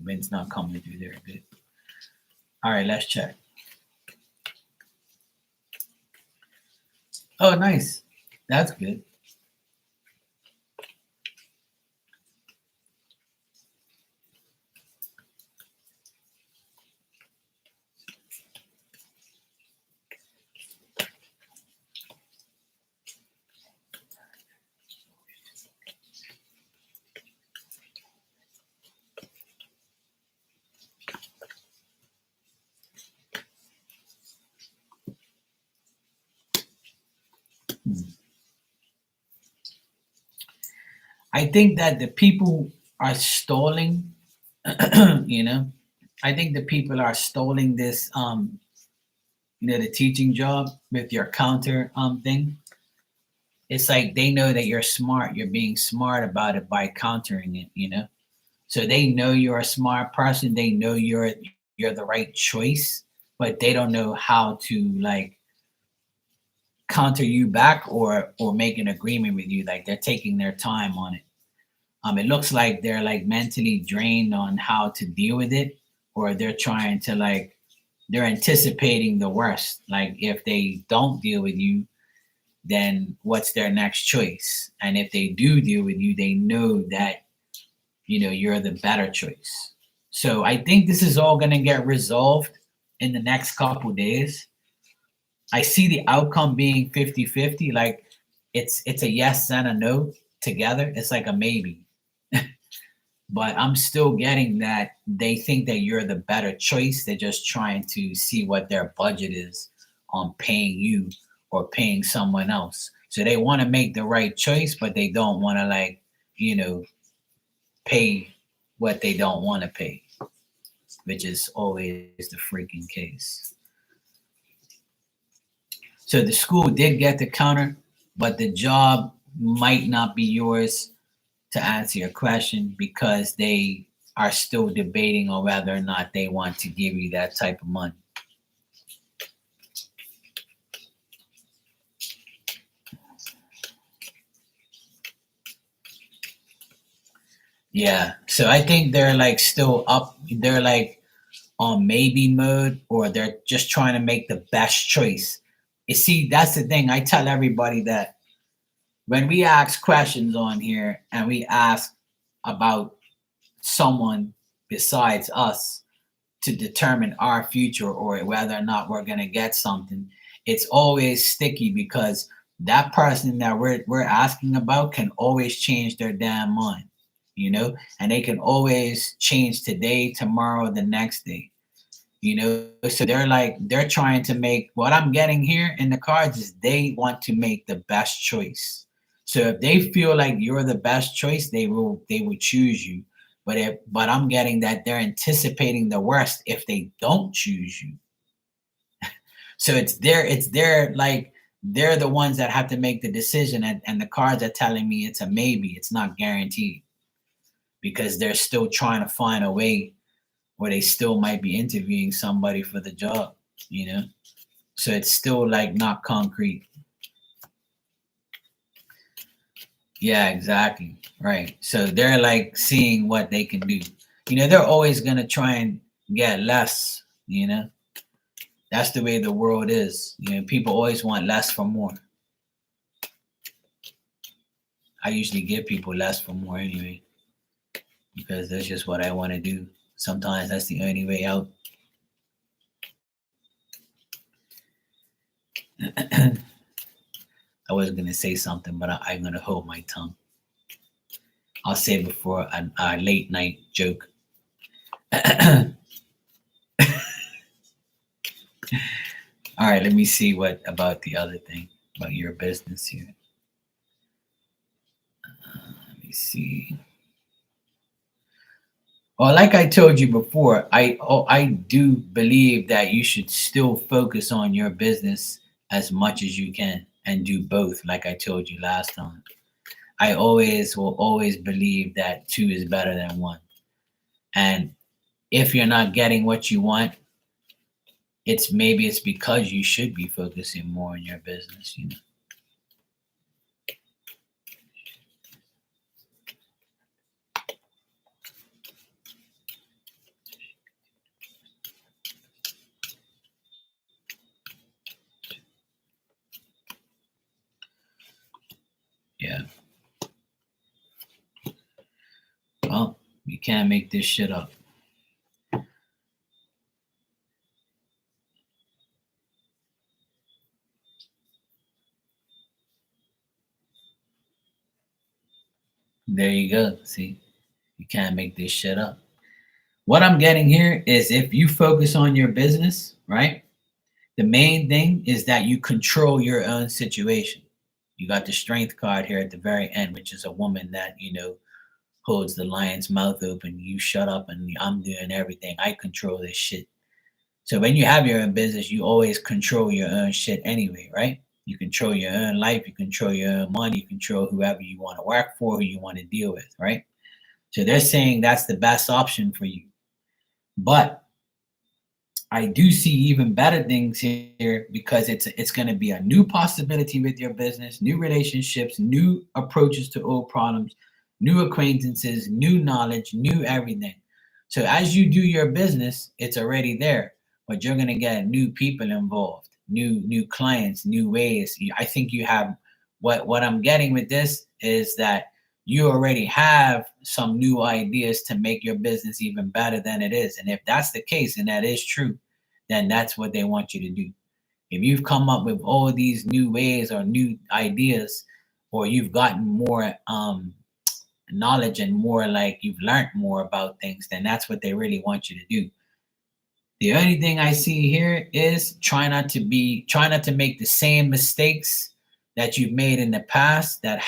wind's not coming through there a bit. All right, let's check. Oh, nice. That's good. I think that the people are stalling, I think the people are stalling this, the teaching job with your counter thing. It's like they know that you're smart. You're being smart about it by countering it. So they know you're a smart person. They know you're the right choice, but they don't know how to like counter you back or make an agreement with you. Like they're taking their time on it. It looks like they're like mentally drained on how to deal with it, or they're trying to like they're anticipating the worst. Like if they don't deal with you, then what's their next choice? And if they do deal with you, they know that you're the better choice. So I think this is all gonna get resolved in the next couple days. I see the outcome being 50-50. Like it's a yes and a no together. It's like a maybe. But I'm still getting that they think that you're the better choice. They're just trying to see what their budget is on paying you or paying someone else. So they want to make the right choice, but they don't want to like, pay what they don't want to pay, which is always the freaking case. So the school did get the counter, but the job might not be yours to answer your question because they are still debating on whether or not they want to give you that type of money. Yeah, so I think they're like still up. They're like on maybe mode, or they're just trying to make the best choice. You see, that's the thing. I tell everybody that when we ask questions on here and we ask about someone besides us to determine our future or whether or not we're going to get something, it's always sticky because that person that we're asking about can always change their damn mind, and they can always change today, tomorrow, the next day. So they're trying to make what I'm getting here in the cards is they want to make the best choice. So if they feel like you're the best choice, they will choose you. But I'm getting that they're anticipating the worst if they don't choose you. So it's their like they're the ones that have to make the decision, and the cards are telling me it's a maybe, it's not guaranteed. Because they're still trying to find a way where they still might be interviewing somebody for the job, So it's still like not concrete. Yeah, exactly. Right. So they're like seeing what they can do. They're always gonna try and get less. That's the way the world is. People always want less for more. I usually give people less for more anyway. because that's just what I want to do. Sometimes that's the only way out. I was gonna say something, but I'm gonna hold my tongue. I'll say before a late night joke. All right, let me see what about the other thing about your business here. Let me see. Well, like I told you before, I do believe that you should still focus on your business as much as you can and do both. Like I told you last time, I always will always believe that two is better than one. And if you're not getting what you want, it's because you should be focusing more on your business. You know. Yeah. Well, you can't make this shit up. There you go. See, you can't make this shit up. What I'm getting here is if you focus on your business, right? The main thing is that you control your own situation. You got the strength card here at the very end, which is a woman that, holds the lion's mouth open. You shut up and I'm doing everything. I control this shit. So when you have your own business, you always control your own shit anyway, right? You control your own life, you control your own money, you control whoever you want to work for, who you want to deal with, right? So they're saying that's the best option for you. But I do see even better things here because it's going to be a new possibility with your business, new relationships, new approaches to old problems, new acquaintances, new knowledge, new everything. So as you do your business, it's already there, but you're going to get new people involved, new clients, new ways. I think you have what I'm getting with this is that you already have some new ideas to make your business even better than it is. And if that's the case, and that is true, then that's what they want you to do. If you've come up with all these new ways or new ideas, or you've gotten more knowledge and more like you've learned more about things, then that's what they really want you to do. The only thing I see here is try not to make the same mistakes that you've made in the past that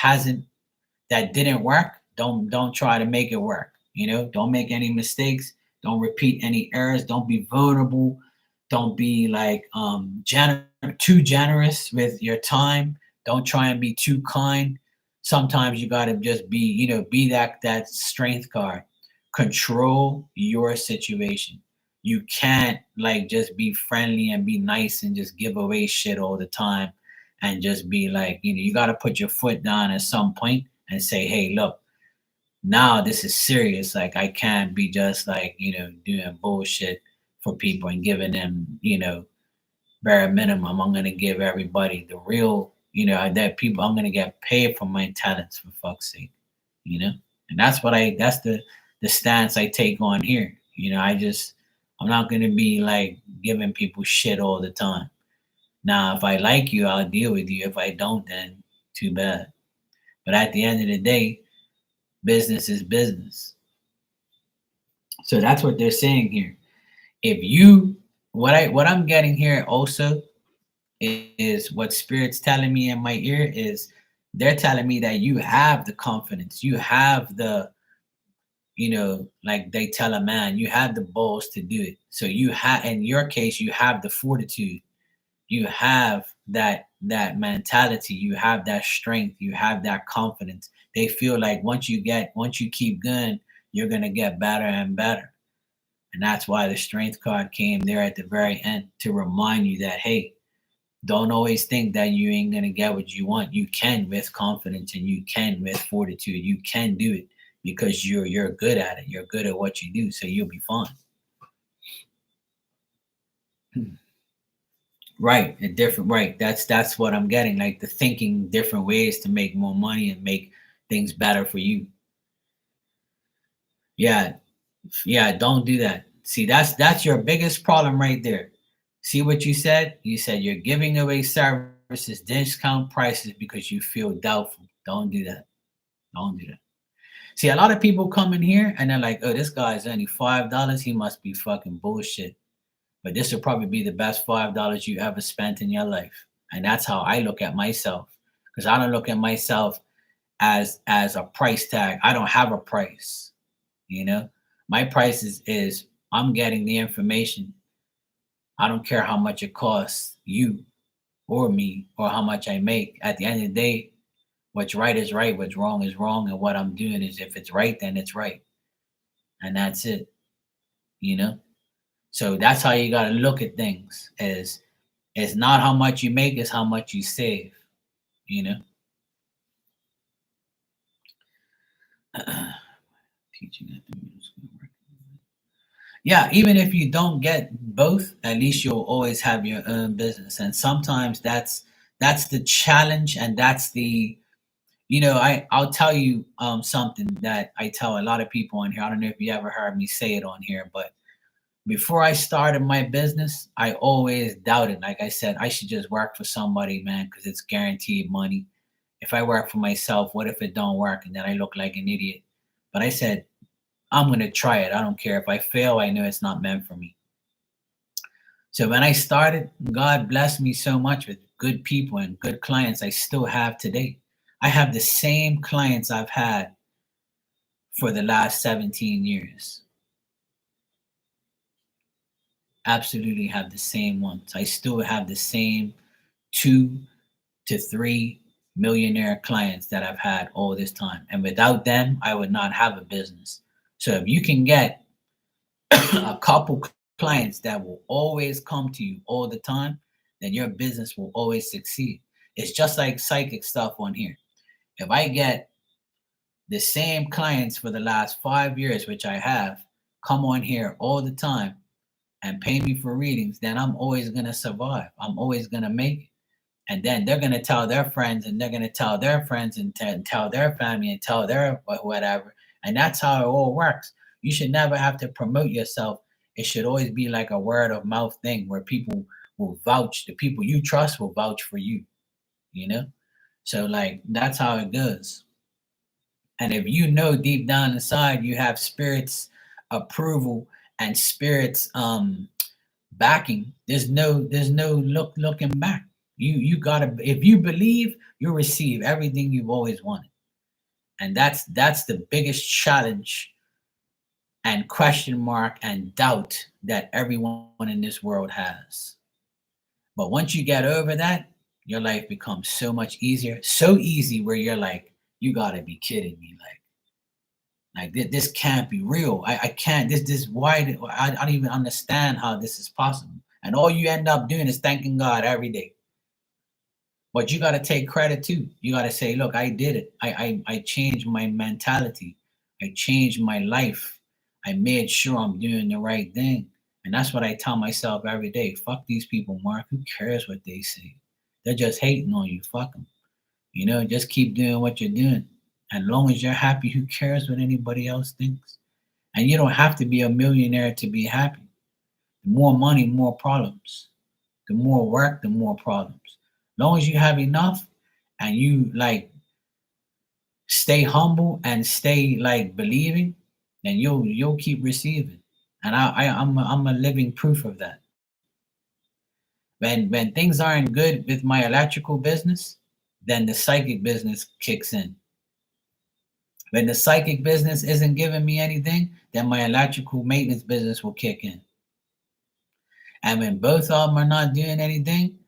didn't work. Don't try to make it work. Don't make any mistakes. Don't repeat any errors. Don't be vulnerable. Don't be like too generous with your time. Don't try and be too kind. Sometimes you got to just be that strength card. Control your situation. You can't like just be friendly and be nice and just give away shit all the time and just be like, you got to put your foot down at some point and say, hey, look, now this is serious. Like, I can't be just like, doing bullshit for people and giving them, bare minimum. I'm going to give everybody the real, that people, I'm going to get paid for my talents, for fuck's sake, and that's the stance I take on here. I'm not going to be like giving people shit all the time. Now, if I like you, I'll deal with you. If I don't, then too bad. But at the end of the day, business is business. So that's what they're saying here. If you what I'm getting here also is what spirit's telling me in my ear is they're telling me that you have the confidence, you have the like they tell a man, you have the balls to do it. So you have, in your case, you have the fortitude, you have that mentality, you have that strength, you have that confidence. They feel like once you keep going, you're gonna get better and better. And that's why the strength card came there at the very end to remind you that, hey, don't always think that you ain't gonna get what you want. You can with confidence and you can with fortitude. You can do it because you're good at it. You're good at what you do, so you'll be fine. Right, a different right. That's what I'm getting. Like the thinking different ways to make more money and make things better for you. Yeah, yeah, don't do that. See, that's your biggest problem right there. See what you said? You said you're giving away services, discount prices because you feel doubtful. Don't do that. Don't do that. See, a lot of people come in here and they're like, "Oh, this guy's only $5. He must be fucking bullshit." But this will probably be the best $5 you ever spent in your life. And that's how I look at myself. Because I don't look at myself as a price tag. I don't have a price. You know, my price is I'm getting the information. I don't care how much it costs you or me or how much I make. At the end of the day, what's right is right, what's wrong is wrong, and what I'm doing is if it's right, then it's right, and that's it. You know, so that's how you got to look at things. Is it's not how much you make, it's how much you save. You know, teaching at the middle school. Yeah, even if you don't get both, at least you'll always have your own business. And sometimes that's the challenge, and that's the I'll tell you something that I tell a lot of people on here. I don't know if you ever heard me say it on here, but before I started my business, I always doubted. Like I said, I should just work for somebody, man, because it's guaranteed money. If I work for myself, what if it don't work and then I look like an idiot? But I said, I'm gonna try it. I don't care. If I fail, I know it's not meant for me. So when I started, God blessed me so much with good people and good clients I still have today. I have the same clients I've had for the last 17 years. Absolutely have the same ones. I still have the same 2 to 3 millionaire clients that I've had all this time. And without them, I would not have a business. So if you can get a couple clients that will always come to you all the time, then your business will always succeed. It's just like psychic stuff on here. If I get the same clients for the last 5 years, which I have, come on here all the time and pay me for readings, then I'm always going to survive. I'm always going to make it. And then they're going to tell their friends, and they're going to tell their friends, and tell their family, and tell their whatever. And that's how it all works. You should never have to promote yourself. It should always be like a word of mouth thing where people will vouch. The people you trust will vouch for you, you know? So, like, that's how it goes. And if you know deep down inside you have spirits approval and spirits backing, there's no looking back. You gotta, if you believe, you'll receive everything you've always wanted. And that's the biggest challenge and question mark and doubt that everyone in this world has. But once you get over that, your life becomes so much easier, so easy where you're like, you gotta be kidding me. Like this can't be real. I can't. This why I don't even understand how this is possible. And all you end up doing is thanking God every day. But you got to take credit too. You got to say, look, I did it. I changed my mentality. I changed my life. I made sure I'm doing the right thing. And that's what I tell myself every day. Fuck these people, Mark. Who cares what they say? They're just hating on you. Fuck them. Just keep doing what you're doing. And long as you're happy, who cares what anybody else thinks? And you don't have to be a millionaire to be happy. The more money, more problems. The more work, the more problems. Long as you have enough and you like stay humble and stay like believing, then you'll keep receiving. And I'm a living proof of that. When things aren't good with my electrical business, then the psychic business kicks in. When the psychic business isn't giving me anything, then my electrical maintenance business will kick in. And when both of them are not doing anything,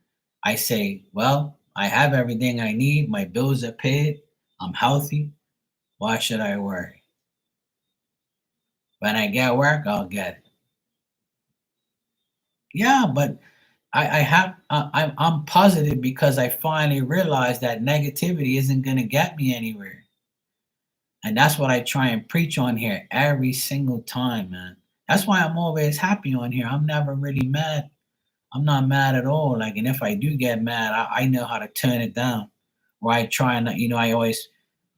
I say, well, I have everything I need. My bills are paid. I'm healthy. Why should I worry? When I get work, I'll get it. Yeah, but I'm positive because I finally realized that negativity isn't going to get me anywhere. And that's what I try and preach on here every single time, man. That's why I'm always happy on here. I'm never really mad. I'm not mad at all. Like, and if I do get mad, I know how to turn it down. Or I always,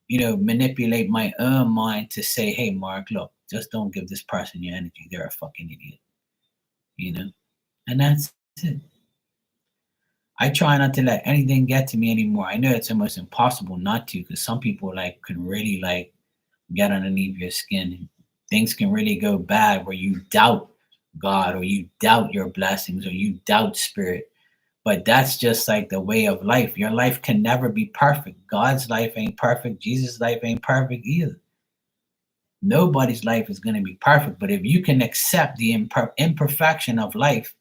manipulate my own mind to say, hey, Mark, look, Just don't give this person your energy. They're a fucking idiot, you know? And that's it. I try not to let anything get to me anymore. I know it's almost impossible not to, because some people like can really like get underneath your skin. Things can really go bad where you doubt God, or you doubt your blessings, or you doubt spirit. But that's just like the way of life. Your life can never be perfect. God's life ain't perfect. Jesus' life ain't perfect either. Nobody's life is going to be perfect. But if you can accept the imperfection of life,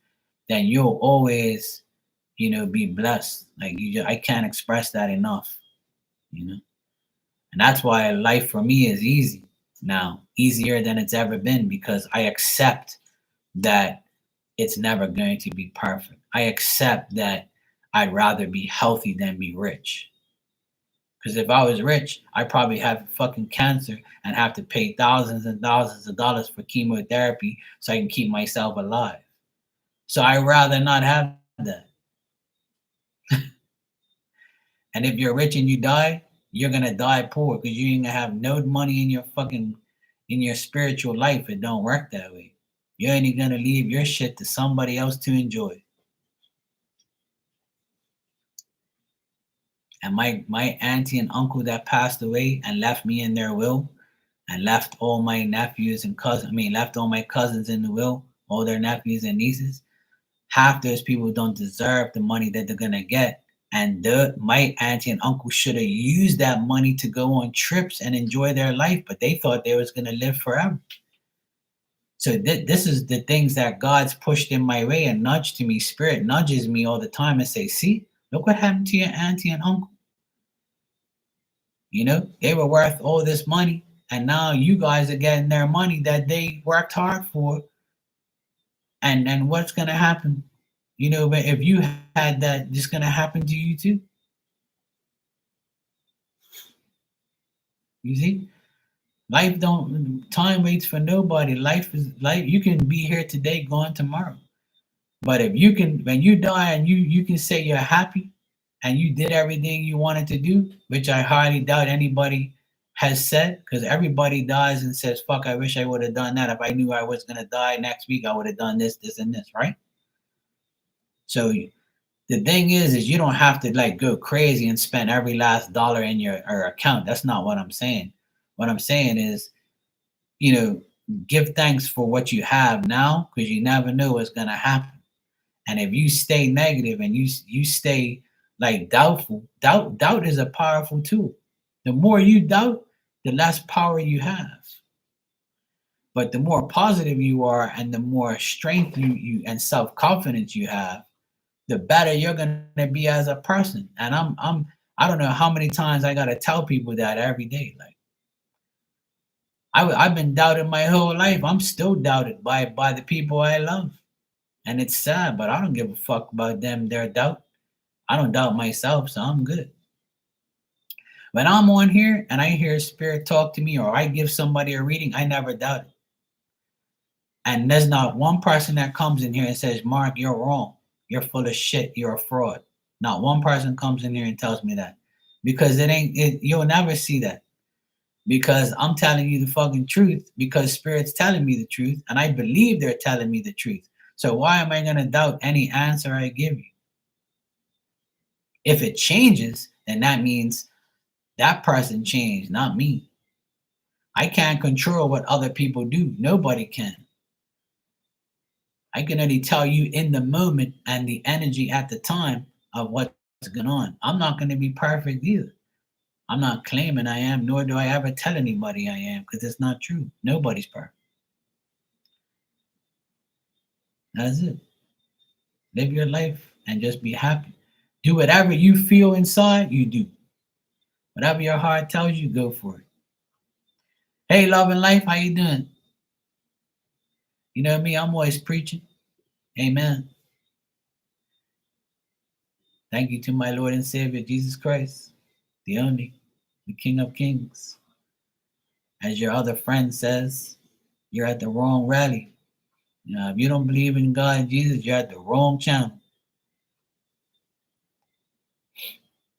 then you'll always, be blessed. Like I can't express that enough, you know. And that's why life for me is easy now, easier than it's ever been, because I accept that it's never going to be perfect. I accept that I'd rather be healthy than be rich. Because if I was rich, I'd probably have fucking cancer and have to pay thousands and thousands of dollars for chemotherapy so I can keep myself alive. So I'd rather not have that. And if you're rich and you die, you're gonna die poor, because you ain't gonna have no money in your spiritual life. It don't work that way. You're only gonna leave your shit to somebody else to enjoy. And my auntie and uncle that passed away and left me in their will, and left all my nephews and cousins, left all my cousins in the will, all their nephews and nieces. Half those people don't deserve the money that they're gonna get. And my auntie and uncle should have used that money to go on trips and enjoy their life, but they thought they was gonna live forever. So this is the things that God's pushed in my way and nudged to me. Spirit nudges me all the time and say, see, look what happened to your auntie and uncle. They were worth all this money, and now you guys are getting their money that they worked hard for. And what's gonna happen? But if you had that, it's gonna happen to you too. You see? Time waits for nobody. Life is life. You can be here today, gone tomorrow. But if you can, when you die and you can say you're happy and you did everything you wanted to do, which I highly doubt anybody has said, because everybody dies and says, fuck, I wish I would have done that. If I knew I was gonna die next week, I would have done this, this, and this, right? So the thing is you don't have to like go crazy and spend every last dollar in your account. That's not what I'm saying. What I'm saying is, give thanks for what you have now, because you never know what's gonna happen. And if you stay negative and you stay like doubtful, doubt is a powerful tool. The more you doubt, the less power you have. But the more positive you are and the more strength you and self-confidence you have, the better you're gonna be as a person. And I don't know how many times I gotta tell people that every day. Like I've been doubted my whole life. I'm still doubted by the people I love, and it's sad. But I don't give a fuck about them. Their doubt. I don't doubt myself, so I'm good. When I'm on here and I hear spirit talk to me, or I give somebody a reading, I never doubt it. And there's not one person that comes in here and says, Mark, you're wrong. You're full of shit. You're a fraud. Not one person comes in here and tells me that. Because you'll never see that. Because I'm telling you the fucking truth, because spirit's telling me the truth, and I believe they're telling me the truth. So why am I gonna doubt any answer I give you? If it changes, then that means that person changed, not me. I can't control what other people do. Nobody can. I can only tell you in the moment and the energy at the time of what's going on. I'm not going to be perfect either. I'm not claiming I am, nor do I ever tell anybody I am, because it's not true. Nobody's perfect. That's it. Live your life and just be happy. Do whatever you feel inside, you do. Whatever your heart tells you, go for it. Hey, love and life, how you doing? You know me, I'm always preaching. Amen. Thank you to my Lord and Savior, Jesus Christ, the only, the King of Kings. As your other friend says, you're at the wrong rally. If you don't believe in God and Jesus, you're at the wrong channel.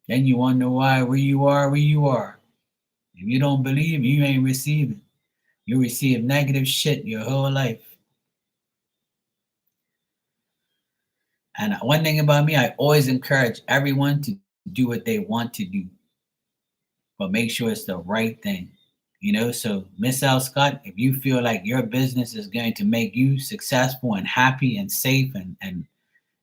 Then you wonder why where you are. If you don't believe, you ain't receiving. You receive negative shit your whole life. And one thing about me, I always encourage everyone to do what they want to do, but make sure it's the right thing. So Miss L. Scott, if you feel like your business is going to make you successful and happy and safe and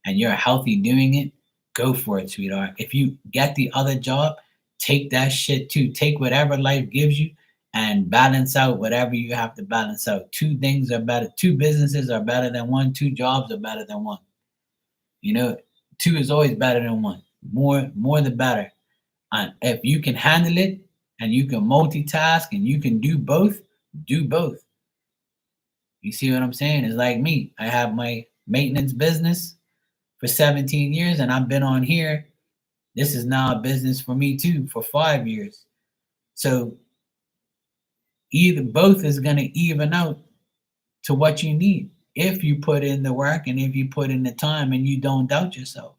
you're healthy doing it, go for it, sweetheart. If you get the other job, take that shit too. Take whatever life gives you and balance out whatever you have to balance out. Two things are better. Two businesses are better than one. Two jobs are better than one. Two is always better than one. More the better. And if you can handle it and you can multitask and you can do both, do both. You see what I'm saying? It's like me. I have my maintenance business for 17 years and I've been on here. This is now a business for me too for 5 years. So either both is going to even out to what you need if you put in the work and if you put in the time and you don't doubt yourself.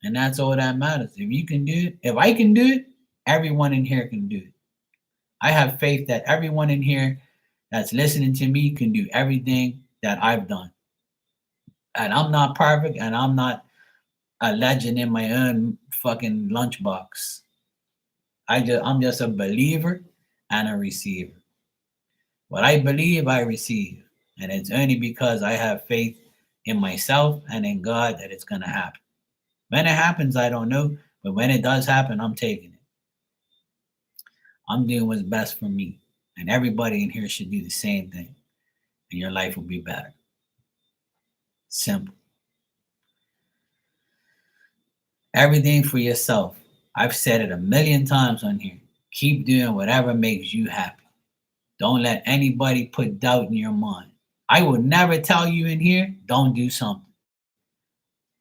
And that's all that matters. If you can do it, if I can do it, everyone in here can do it. I have faith that everyone in here that's listening to me can do everything that I've done. And I'm not perfect and I'm not a legend in my own fucking lunchbox. I'm just a believer and a receiver. What I believe, I receive. And it's only because I have faith in myself and in God that it's going to happen. When it happens, I don't know. But when it does happen, I'm taking it. I'm doing what's best for me. And everybody in here should do the same thing. And your life will be better. Simple. Everything for yourself. I've said it a million times on here. Keep doing whatever makes you happy. Don't let anybody put doubt in your mind. I will never tell you in here, don't do something.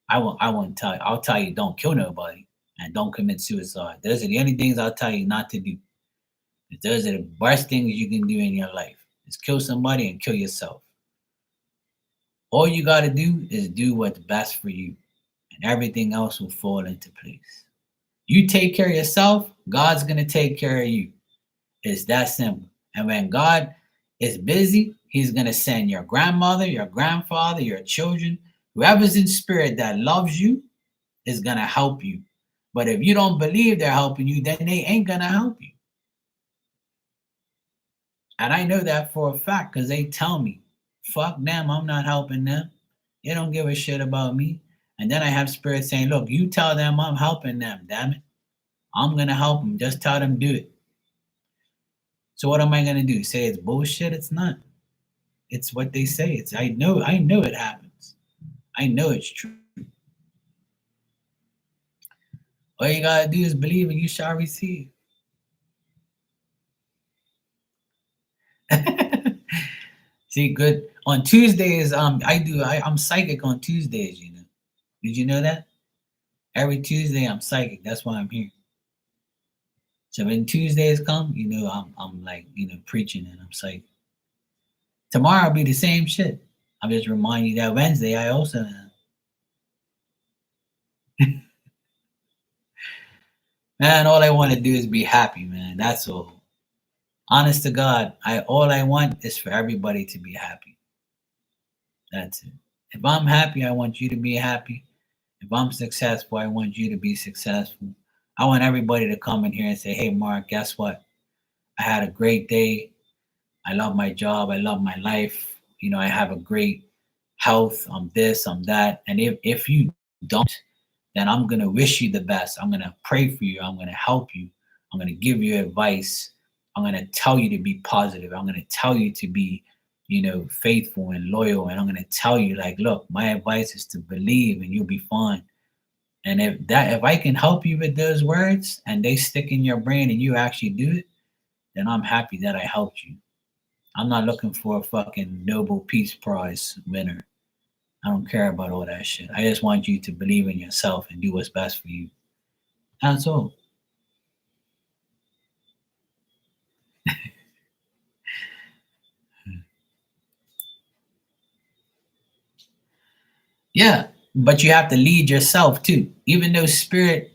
I won't tell you. I'll tell you, don't kill nobody and don't commit suicide. Those are the only things I'll tell you not to do. Those are the worst things you can do in your life. Is kill somebody and kill yourself. All you got to do is do what's best for you, and everything else will fall into place. You take care of yourself, God's going to take care of you. It's that simple. And when God is busy, he's going to send your grandmother, your grandfather, your children, whoever's in spirit that loves you is going to help you. But if you don't believe they're helping you, then they ain't going to help you. And I know that for a fact because they tell me, fuck them, I'm not helping them. They don't give a shit about me. And then I have spirit saying, look, you tell them I'm helping them, damn it. I'm going to help them. Just tell them do it. So what am I going to do? Say it's bullshit? It's not. It's what they say. I know it happens. I know it's true. All you got to do is believe and you shall receive. See, good. On Tuesdays, I'm psychic on Tuesdays, you know. Did you know that? Every Tuesday I'm psychic. That's why I'm here. So when Tuesdays come, you know, I'm like, you know, preaching and I'm psychic. Tomorrow will be the same shit. I'll just remind you that Wednesday I also am. Man, all I want to do is be happy, man. That's all. Honest to God, all I want is for everybody to be happy. That's it. If I'm happy, I want you to be happy. If I'm successful, I want you to be successful. I want everybody to come in here and say, hey, Mark, guess what? I had a great day. I love my job. I love my life. You know, I have a great health. I'm this, I'm that. And if you don't, then I'm going to wish you the best. I'm going to pray for you. I'm going to help you. I'm going to give you advice. I'm going to tell you to be positive. I'm going to tell you to be, you know, faithful and loyal. And I'm going to tell you, like, look, my advice is to believe and you'll be fine. And if I can help you with those words and they stick in your brain and you actually do it, then I'm happy that I helped you. I'm not looking for a fucking Nobel Peace Prize winner. I don't care about all that shit. I just want you to believe in yourself and do what's best for you. That's all. Yeah, but you have to lead yourself too. Even though spirit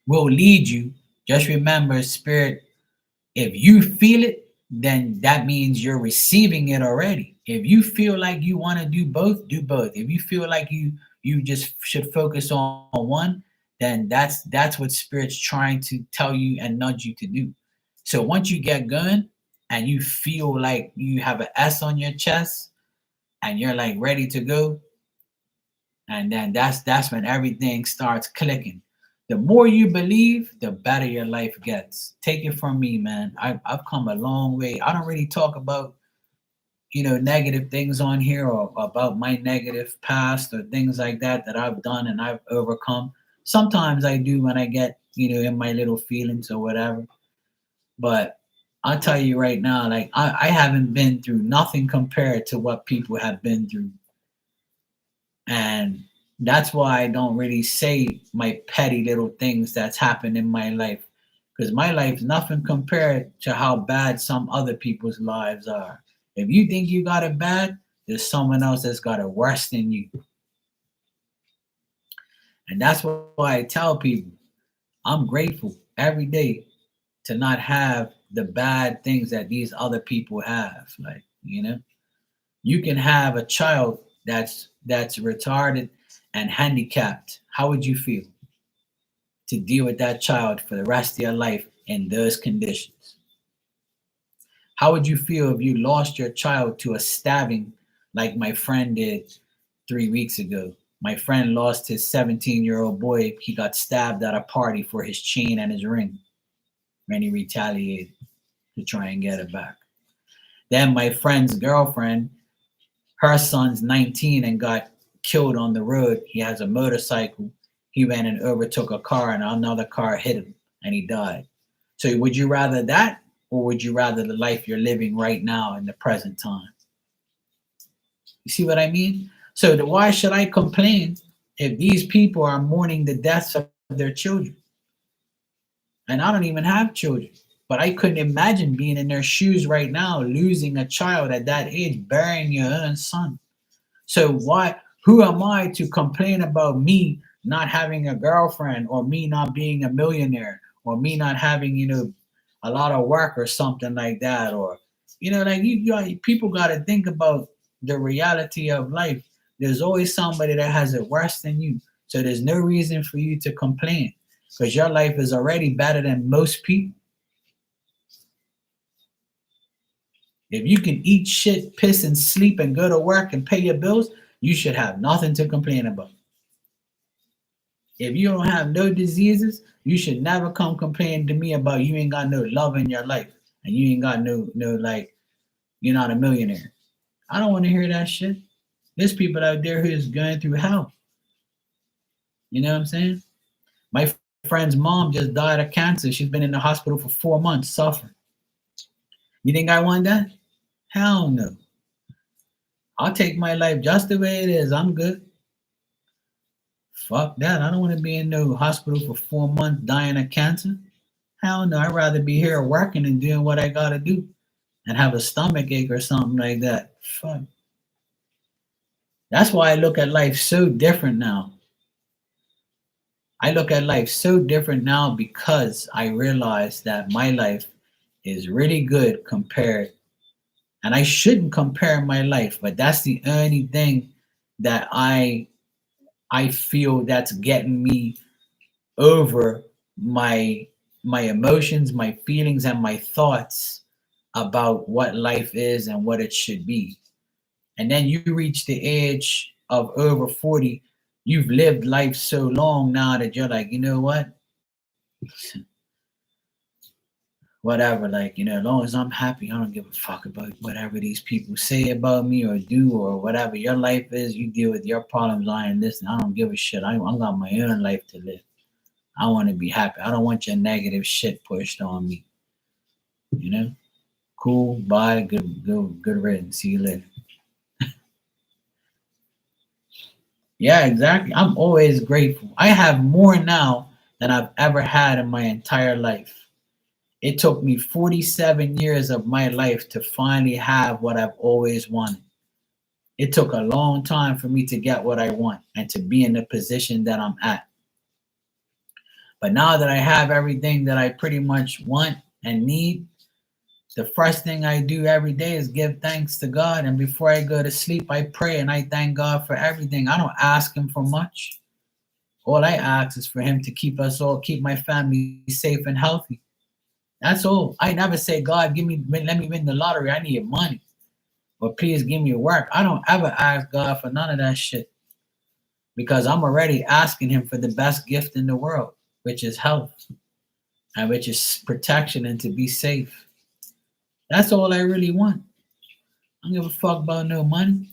will lead you, just remember, spirit, if you feel it, then that means you're receiving it already. If you feel like you want to do both, do both. If you feel like you just should focus on one, then that's what spirit's trying to tell you and nudge you to do. So once you get going and you feel like you have an S on your chest and you're like ready to go, and then that's when everything starts clicking. The more you believe, the better your life gets. Take it from me, man. I've come a long way. I don't really talk about negative things on here or about my negative past or things like that I've done and I've overcome. Sometimes I do when I get in my little feelings or whatever. But I'll tell you right now, like I haven't been through nothing compared to what people have been through. And that's why I don't really say my petty little things that's happened in my life. Because my life's nothing compared to how bad some other people's lives are. If you think you got it bad, there's someone else that's got it worse than you. And that's why I tell people I'm grateful every day to not have the bad things that these other people have. Like, you can have a child that's retarded and handicapped. How would you feel to deal with that child for the rest of your life in those conditions? How would you feel if you lost your child to a stabbing like my friend did 3 weeks ago? My friend lost his 17-year-old boy. He got stabbed at a party for his chain and his ring, and he retaliated to try and get it back. Then my friend's girlfriend, her son's 19 and got killed on the road. He has a motorcycle. He went and overtook a car, and another car hit him, and he died. So would you rather that, or would you rather the life you're living right now in the present time? You see what I mean? So why should I complain if these people are mourning the deaths of their children? And I don't even have children, but I couldn't imagine being in their shoes right now, losing a child at that age, burying your own son. So who am I to complain about me not having a girlfriend, or me not being a millionaire, or me not having, a lot of work or something like that? Or, like people got to think about the reality of life. There's always somebody that has it worse than you. So there's no reason for you to complain, because your life is already better than most people. If you can eat shit, piss, and sleep and go to work and pay your bills, you should have nothing to complain about. If you don't have no diseases, you should never come complaining to me about you ain't got no love in your life and you ain't got no like you're not a millionaire. I don't want to hear that shit. There's people out there who's going through hell. You know what I'm saying? My friend's mom just died of cancer. She's been in the hospital for 4 months suffering. You think I want that? Hell no. I'll take my life just the way it is. I'm good. Fuck that. I don't want to be in no hospital for 4 months dying of cancer. Hell no. I'd rather be here working and doing what I gotta do and have a stomach ache or something like that. Fuck. That's why I look at life so different now. I look at life so different now because I realize that my life is really good compared, and I shouldn't compare my life, but that's the only thing that I feel that's getting me over my emotions, my feelings, and my thoughts about what life is and what it should be. And then you reach the age of over 40, you've lived life so long now that you're like, you know what? Whatever, like, as long as I'm happy, I don't give a fuck about whatever these people say about me or do or whatever. Your life is, you deal with your problems. I ain't listening. I don't give a shit. I got my own life to live. I want to be happy. I don't want your negative shit pushed on me. Cool. Bye. Good riddance. See you later. Yeah, exactly. I'm always grateful. I have more now than I've ever had in my entire life. It took me 47 years of my life to finally have what I've always wanted. It took a long time for me to get what I want and to be in the position that I'm at. But now that I have everything that I pretty much want and need, The first thing I do every day is give thanks to God. And before I go to sleep, I pray and I thank God for everything. I don't ask him for much. All I ask is for him to keep us all, keep my family safe and healthy. That's all. I never say, God, let me win the lottery. I need money. Or please give me work. I don't ever ask God for none of that shit because I'm already asking him for the best gift in the world, which is health and which is protection and to be safe. That's all I really want. I don't give a fuck about no money.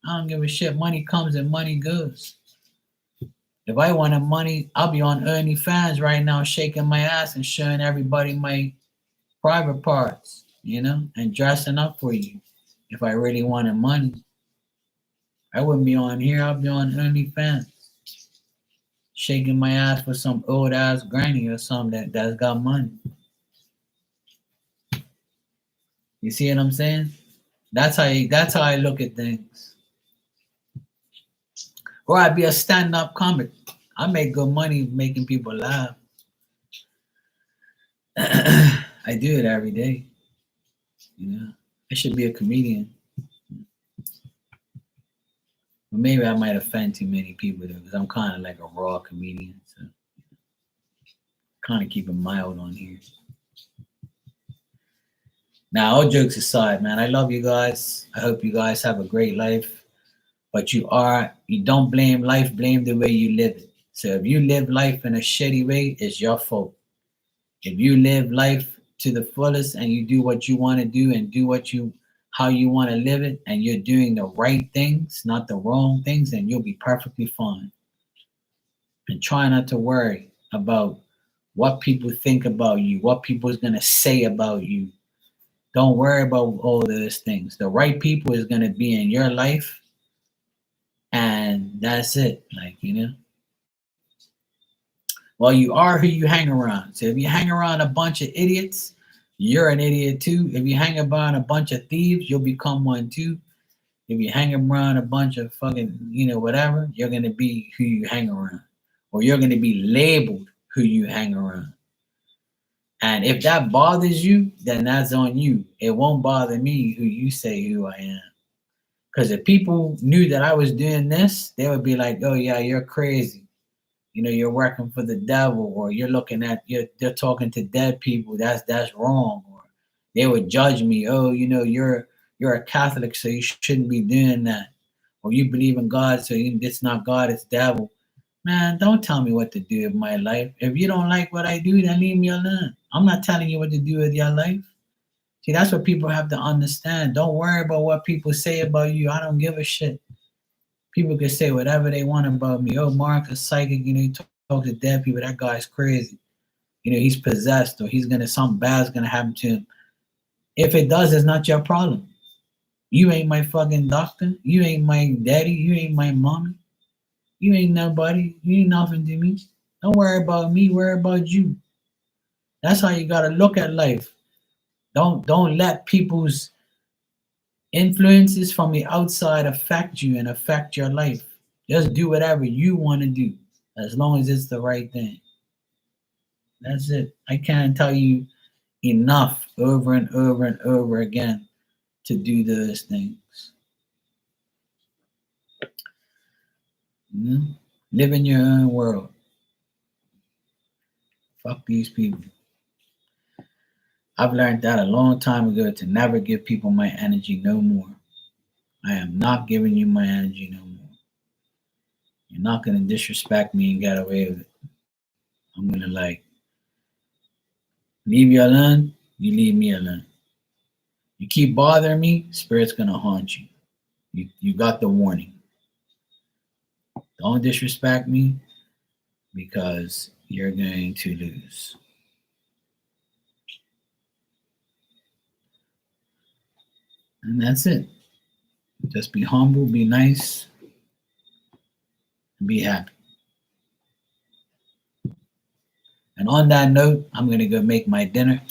I don't give a shit. Money comes and money goes. If I wanted money, I'll be on OnlyFans right now, shaking my ass and showing everybody my private parts, and dressing up for you. If I really wanted money, I wouldn't be on here. I'll be on OnlyFans, shaking my ass for some old ass granny or something that's got money. You see what I'm saying? That's how I look at things. Or I'd be a stand-up comic. I make good money making people laugh. I do it every day. I should be a comedian. But maybe I might offend too many people though, because I'm kind of like a raw comedian. So kind of keep it mild on here. Now, all jokes aside, man, I love you guys. I hope you guys have a great life. But you don't blame life, blame the way you live it. So if you live life in a shitty way, it's your fault. If you live life to the fullest and you do what you want to do and do how you want to live it, and you're doing the right things, not the wrong things, then you'll be perfectly fine. And try not to worry about what people think about you, what people is gonna say about you. Don't worry about all those things. The right people is gonna be in your life, and that's it. Well, you are who you hang around. So if you hang around a bunch of idiots, you're an idiot too. If you hang around a bunch of thieves, you'll become one too. If you hang around a bunch of fucking, whatever, you're going to be who you hang around. Or you're going to be labeled who you hang around. And if that bothers you, then that's on you. It won't bother me who you say who I am. Because if people knew that I was doing this, they would be like, oh yeah, you're crazy. You're working for the devil, or you're talking to dead people. That's wrong. Or they would judge me. Oh, you're a Catholic, so you shouldn't be doing that. Or you believe in God, so it's not God, it's devil. Man, don't tell me what to do with my life. If you don't like what I do, then leave me alone. I'm not telling you what to do with your life. See, that's what people have to understand. Don't worry about what people say about you. I don't give a shit. People can say whatever they want about me. Oh, Mark is psychic, he talk to dead people. That guy's crazy. He's possessed, or something bad's gonna happen to him. If it does, it's not your problem. You ain't my fucking doctor. You ain't my daddy. You ain't my mommy. You ain't nobody. You ain't nothing to me. Don't worry about me. Worry about you. That's how you gotta look at life. Don't let people's influences from the outside affect you and affect your life. Just do whatever you want to do, as long as it's the right thing. That's it. I can't tell you enough over and over and over again to do those things. Live in your own world. Fuck these people. I've learned that a long time ago, to never give people my energy no more. I am not giving you my energy no more. You're not going to disrespect me and get away with it. I'm going to leave you alone, you leave me alone. You keep bothering me, spirit's going to haunt you. You got the warning. Don't disrespect me, because you're going to lose. And that's it. Just be humble, be nice, and be happy. And on that note, I'm going to go make my dinner,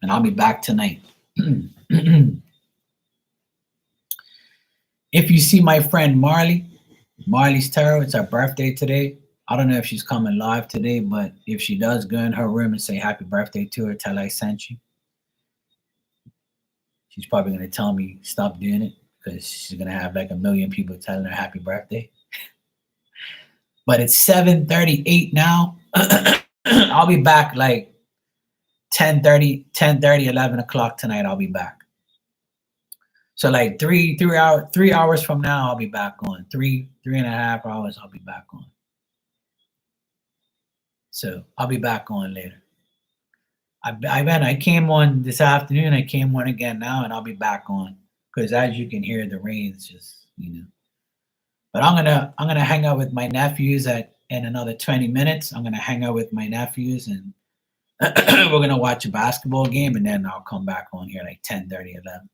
and I'll be back tonight. If you see my friend Marley's Tarot, it's her birthday today. I don't know if she's coming live today, but if she does, go in her room and say happy birthday to her. Tell her I sent you. She's probably gonna tell me stop doing it because she's gonna have like a million people telling her happy birthday. But it's 7:38 now. I'll be back like 10:30, 11 o'clock tonight. I'll be back. So like 3 hours from now, I'll be back on. 3.5 hours, I'll be back on. So I'll be back on later. I came on this afternoon. I came on again now, and I'll be back on because as you can hear, the rain's just But I'm gonna hang out with my nephews in another 20 minutes. I'm gonna hang out with my nephews, and we're gonna watch a basketball game, and then I'll come back on here like 10:30, 11.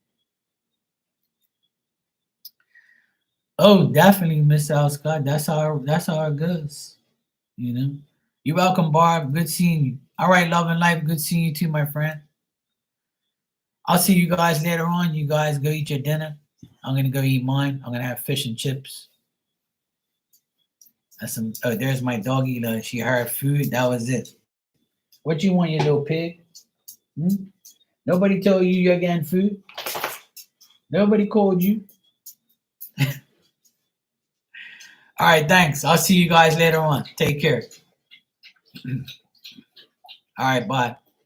Oh, definitely, Miss Al Scott. That's how it goes. You're welcome, Barb. Good seeing you. All right, love and life. Good seeing you too, my friend. I'll see you guys later on. You guys go eat your dinner. I'm gonna go eat mine. I'm gonna have fish and chips. There's my doggy. She heard food. That was it. What you want, you little pig? Nobody told you you're getting food. Nobody called you. All right, thanks. I'll see you guys later on. Take care. All right, bye.